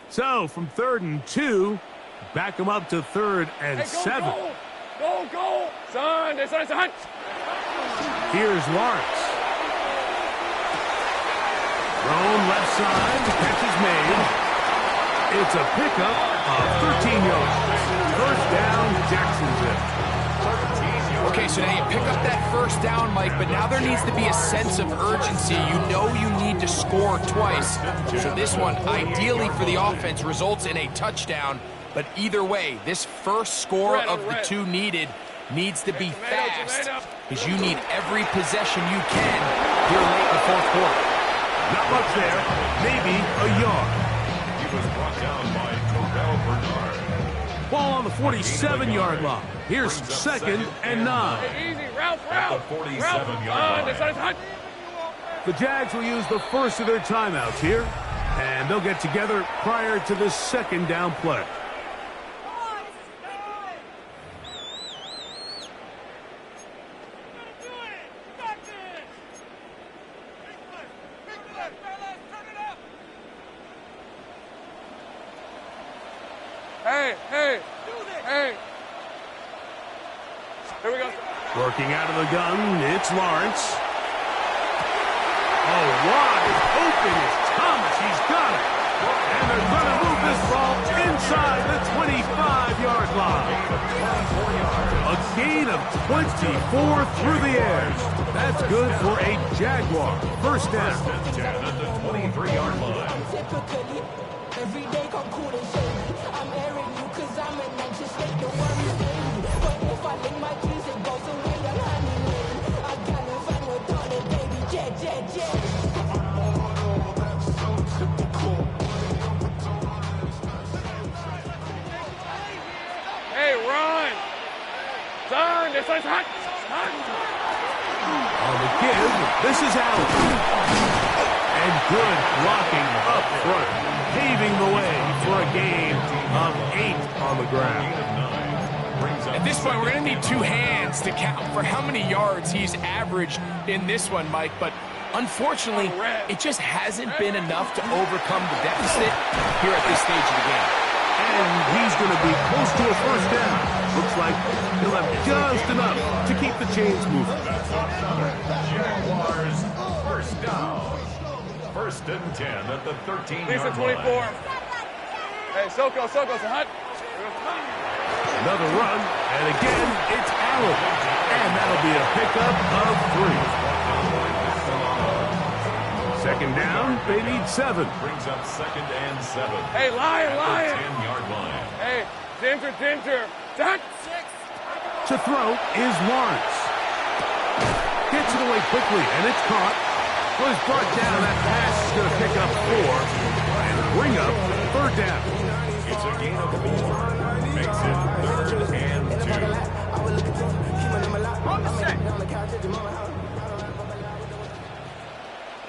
So, from 3rd and 2, back them up to 3rd and 7. Go. Son, this one's hot. Here's Lawrence. side. The catch is made. It's a pickup of 13 yards. First down, Jacksonville. Okay, so now you pick up that first down, Mike, but now there needs to be a sense of urgency. You know you need to score twice. So this one, ideally for the offense, results in a touchdown. But either way, this first score of the two needed needs to be fast, because you need every possession you can here late in the fourth quarter. Not much there, maybe a yard. He was brought down by Terrell Bernard. Ball on the 47-yard line. Here's second and 9. Easy, route. At the 47-yard line. The Jags will use the first of their timeouts here, and they'll get together prior to the second down play. Hey. Here we go. Working out of the gun, it's Lawrence. Oh, wide open is Thomas. He's got it. And they're going to move this ball inside the 25-yard line. A gain of 24 through the air. That's good for a Jaguar. First down. At the 23-yard line. Every day come cool and shady. I'm airing you cause I'm an anxious state. The worries daily. But if I lick my keys, it goes away. I'm honeymoon. I gotta find your daughter, baby. Jet. Hey, run. Son, this one's hot. On the give, this is Allen. And good blocking up front, paving the way for a gain of 8 on the ground. At this point, we're going to need two hands to count for how many yards he's averaged in this one, Mike. But unfortunately, it just hasn't been enough to overcome the deficit here at this stage of the game. And he's going to be close to a first down. Looks like he'll have just enough to keep the chains moving. Jaguars first down. First and 10 at the 13-yard 24. line. Hey, Soko, so hot. Another run, and again, it's Allen. And that'll be a pickup of 3. Second down, they need 7. Brings up second and 7. Hey, Lion. At the 10-yard line. Hey, Dinter. Dot. To throw is Lawrence. Gets it away quickly, and it's caught. Well, he's brought down. That pass is going to pick up 4 and bring up third down. It's a gain of 4. Makes it third and 2.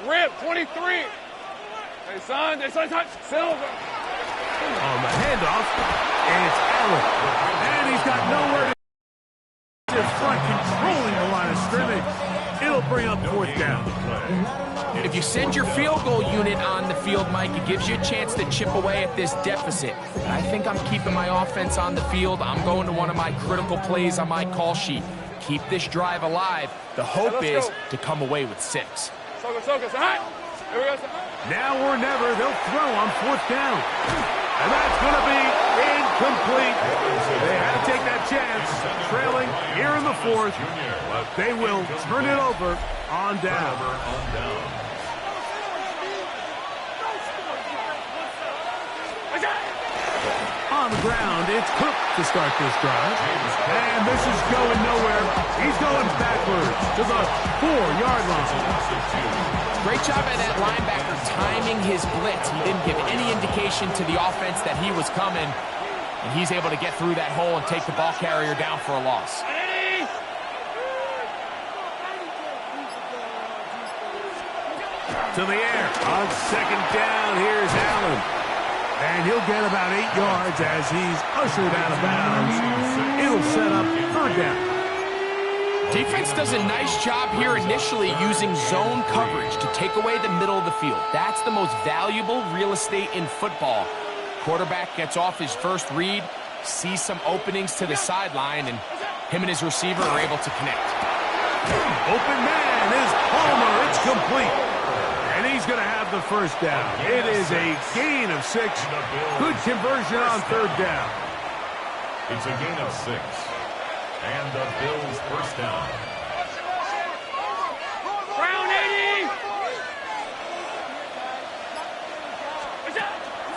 Rip, 23. Hey, son, this one's hot. Silver. On the handoff, and it's Allen. And he's got nowhere to just front, controlling the line of scrimmage. It'll bring up fourth down. If you send your field goal unit on the field, Mike, it gives you a chance to chip away at this deficit. But I think I'm keeping my offense on the field. I'm going to one of my critical plays on my call sheet. Keep this drive alive. The hope is to come away with 6. Soko, hot. Here we go. Now or never, they'll throw on fourth down. And that's going to be incomplete. They had to take that chance, trailing here in the fourth, but they will turn it over on down. On the ground, it's Cook to start this drive. And this is going nowhere. He's going backwards to the 4-yard line. Great job by that linebacker timing his blitz. He didn't give any indication to the offense that he was coming, and he's able to get through that hole and take the ball carrier down for a loss. To the air. On second down, here's Allen. And he'll get about 8 yards as he's ushered out of bounds. It'll set up third down. Defense does a nice job here initially using zone coverage to take away the middle of the field. That's the most valuable real estate in football. Quarterback gets off his first read, sees some openings to the sideline, and him and his receiver are able to connect. Open man is Palmer. It's complete. And he's going to have the first down. It is a gain of 6. Good conversion on third down. It's a gain of 6. And the Bills first down. Brown 80!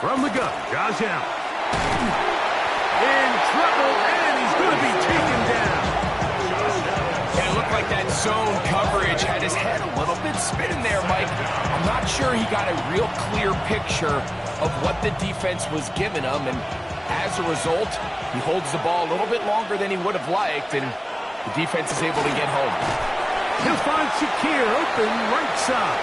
From the gun, Josh Allen. In trouble, and he's going to be taken down. And it looked like that zone coverage had his head a little bit spinning there, Mike. I'm not sure he got a real clear picture of what the defense was giving him, and as a result, he holds the ball a little bit longer than he would have liked, and the defense is able to get home. He'll find Shakir open right side.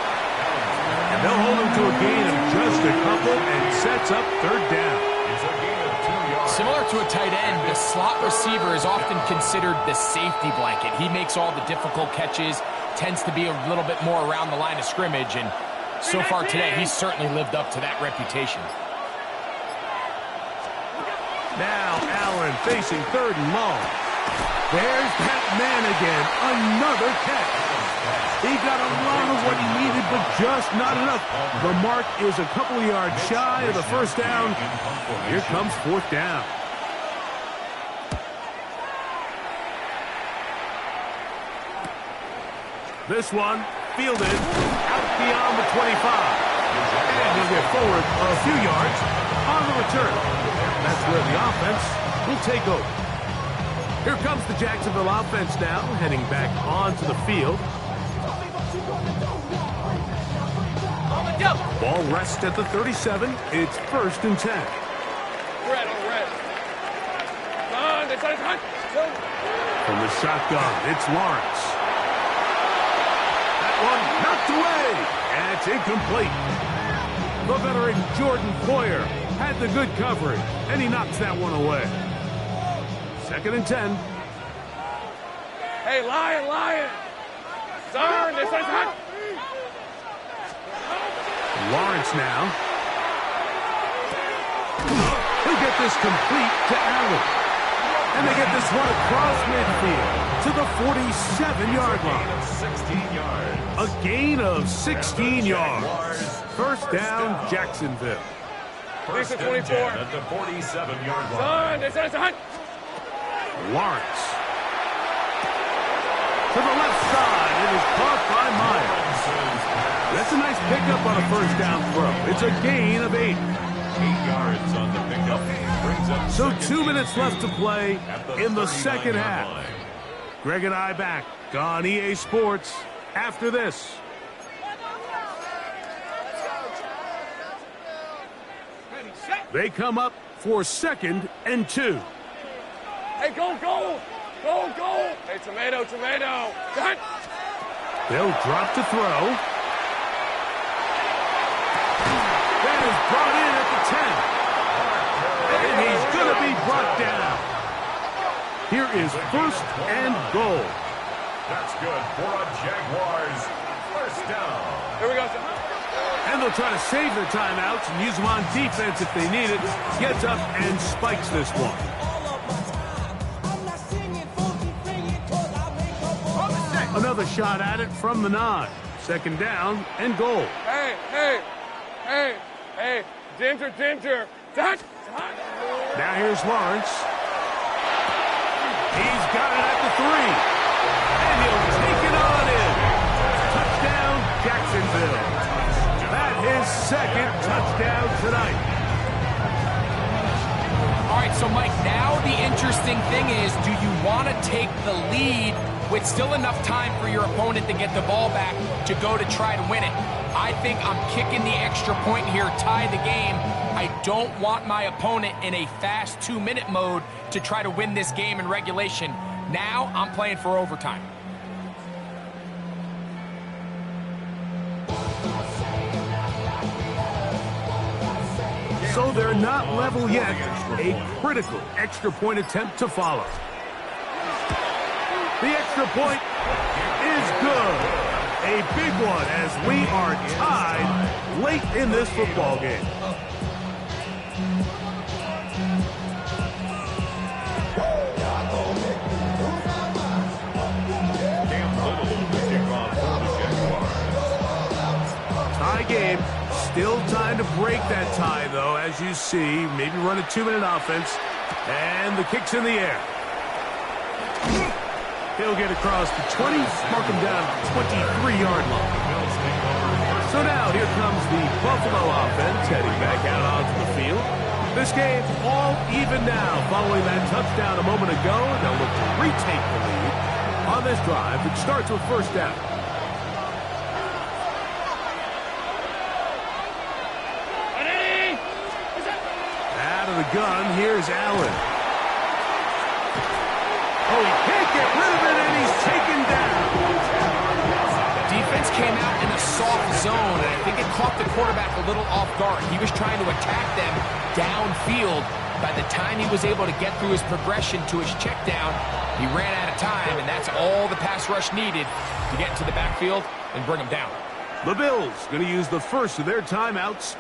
And they'll hold him to a gain of just a couple and sets up third down. It's a gain of 2 yards. Similar to a tight end, the slot receiver is often considered the safety blanket. He makes all the difficult catches, tends to be a little bit more around the line of scrimmage, and so far today, he's certainly lived up to that reputation. Now Allen facing third and long. There's that man again. Another catch. He got a lot of what he needed, but just not enough. The mark is a couple yards shy of the first down. Here comes fourth down. This one fielded out beyond the 25. And he'll get forward a few yards on the return. That's where the offense will take over. Here comes the Jacksonville offense now, heading back onto the field. Ball rests at the 37. It's 1st and 10. Red on red. From the shotgun, it's Lawrence. That one knocked away, and it's incomplete. The veteran Jordan Poyer had the good coverage, and he knocks that one away. 2nd and 10. Hey, Lion! Turn, this is hot! Lawrence now. He'll get this complete to Allen. And they get this one across midfield to the 47-yard line. 16 yards. A gain of 16 yards. First down, Jacksonville. First and 24. 10 at the 47-yard line. Turn, this is hot! Lawrence. To the left side. It is caught by Myers. That's a nice pickup on a first down throw. It's a gain of 8. 8 yards on the pickup. Brings up So second 2 minutes and left to play in the second 39-yard half. line. Greg and I back on EA Sports after this. They come up for 2nd and 2. Hey, go! Hey, tomato! Hot! They'll drop to throw. That is brought in at the 10. And he's going to be brought down. Here is 1st and goal. That's good for a Jaguars first down. Here we go, sir. And they'll try to save their timeouts and use them on defense if they need it. Gets up and spikes this one. Another shot at it from the 9. 2nd down and goal. Hey! Ginger! Hot! Now here's Lawrence. He's got it at the 3. And he'll take it on in. Touchdown, Jacksonville. That his 2nd touchdown tonight. All right, so Mike, now the interesting thing is, do you want to take the lead with still enough time for your opponent to get the ball back to go to try to win it? I think I'm kicking the extra point here, tie the game. I don't want my opponent in a fast 2-minute mode to try to win this game in regulation. Now I'm playing for overtime. So they're not level yet. A critical extra point attempt to follow. The extra point is good. A big one as we are tied late in this football game. Tie game. Still time to break that tie, though, as you see. Maybe run a 2-minute offense. And the kick's in the air. He'll get across the 20, mark him down at the 23-yard line. So now here comes the Buffalo offense heading back out onto the field. This game all even now following that touchdown a moment ago. They'll look to retake the lead on this drive. It starts with first down. Out of the gun, here's Allen. Oh, he can't get rid of it, and he's taken down. Defense came out in a soft zone, and I think it caught the quarterback a little off guard. He was trying to attack them downfield. By the time he was able to get through his progression to his check down, he ran out of time, and that's all the pass rush needed to get into the backfield and bring him down. The Bills going to use the first of their timeouts,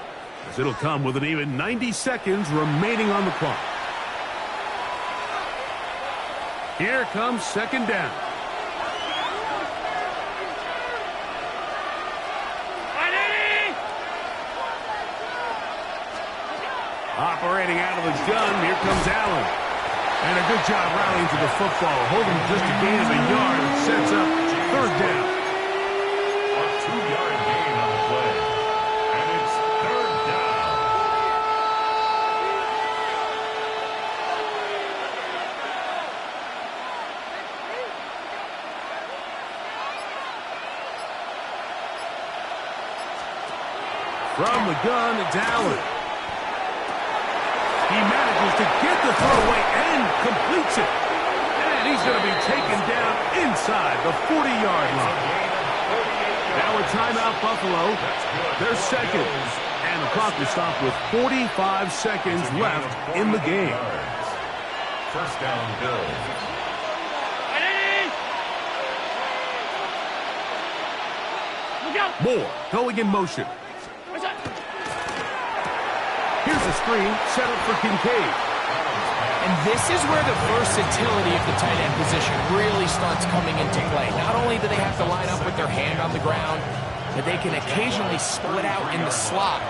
as it'll come with an even 90 seconds remaining on the clock. Here comes second down. Operating out of the gun, here comes Allen. And a good job rallying to the football. Holding just a gain of a yard and sets up third down. A 2-yard gain on the play. And it's third down. From the gun, it's Allen. He manages to get the throw away and completes it. And he's going to be taken down inside the 40-yard line. Now a timeout, Buffalo. They're second. And the clock will stop with 45 seconds left in the game. First down, Bills. Moore going in motion. Here's a screen set up for Kincaid. And this is where the versatility of the tight end position really starts coming into play. Not only do they have to line up with their hand on the ground, but they can occasionally split out in the slot.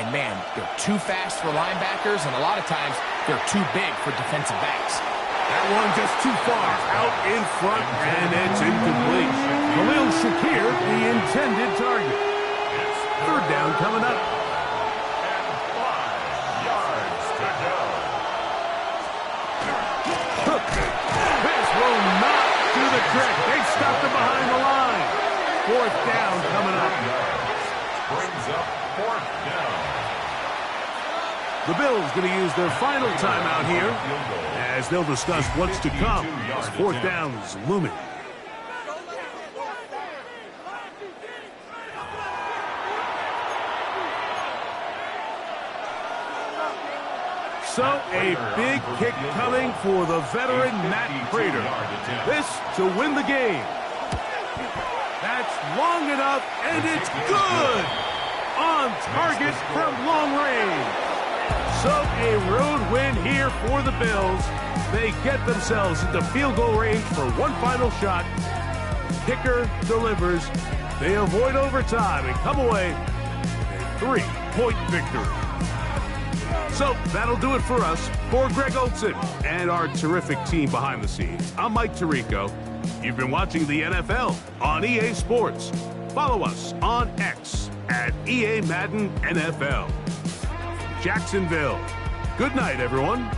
And man, they're too fast for linebackers, and a lot of times they're too big for defensive backs. That one just too far out in front, and it's incomplete. Khalil Shakir, the intended target. Third down coming up. They stopped him behind the line. Fourth down coming up. Brings up fourth down. The Bills going to use their final timeout here, as they'll discuss what's to come as fourth down is looming. So a big kick coming for the veteran Matt Prater. This to win the game. That's long enough, and it's good! On target from long range. So a road win here for the Bills. They get themselves into field goal range for one final shot. Kicker delivers. They avoid overtime and come away a 3-point victory. So that'll do it for us. For Greg Olson and our terrific team behind the scenes, I'm Mike Tirico. You've been watching the NFL on EA Sports. Follow us on X at EA Madden NFL. Jacksonville. Good night, everyone.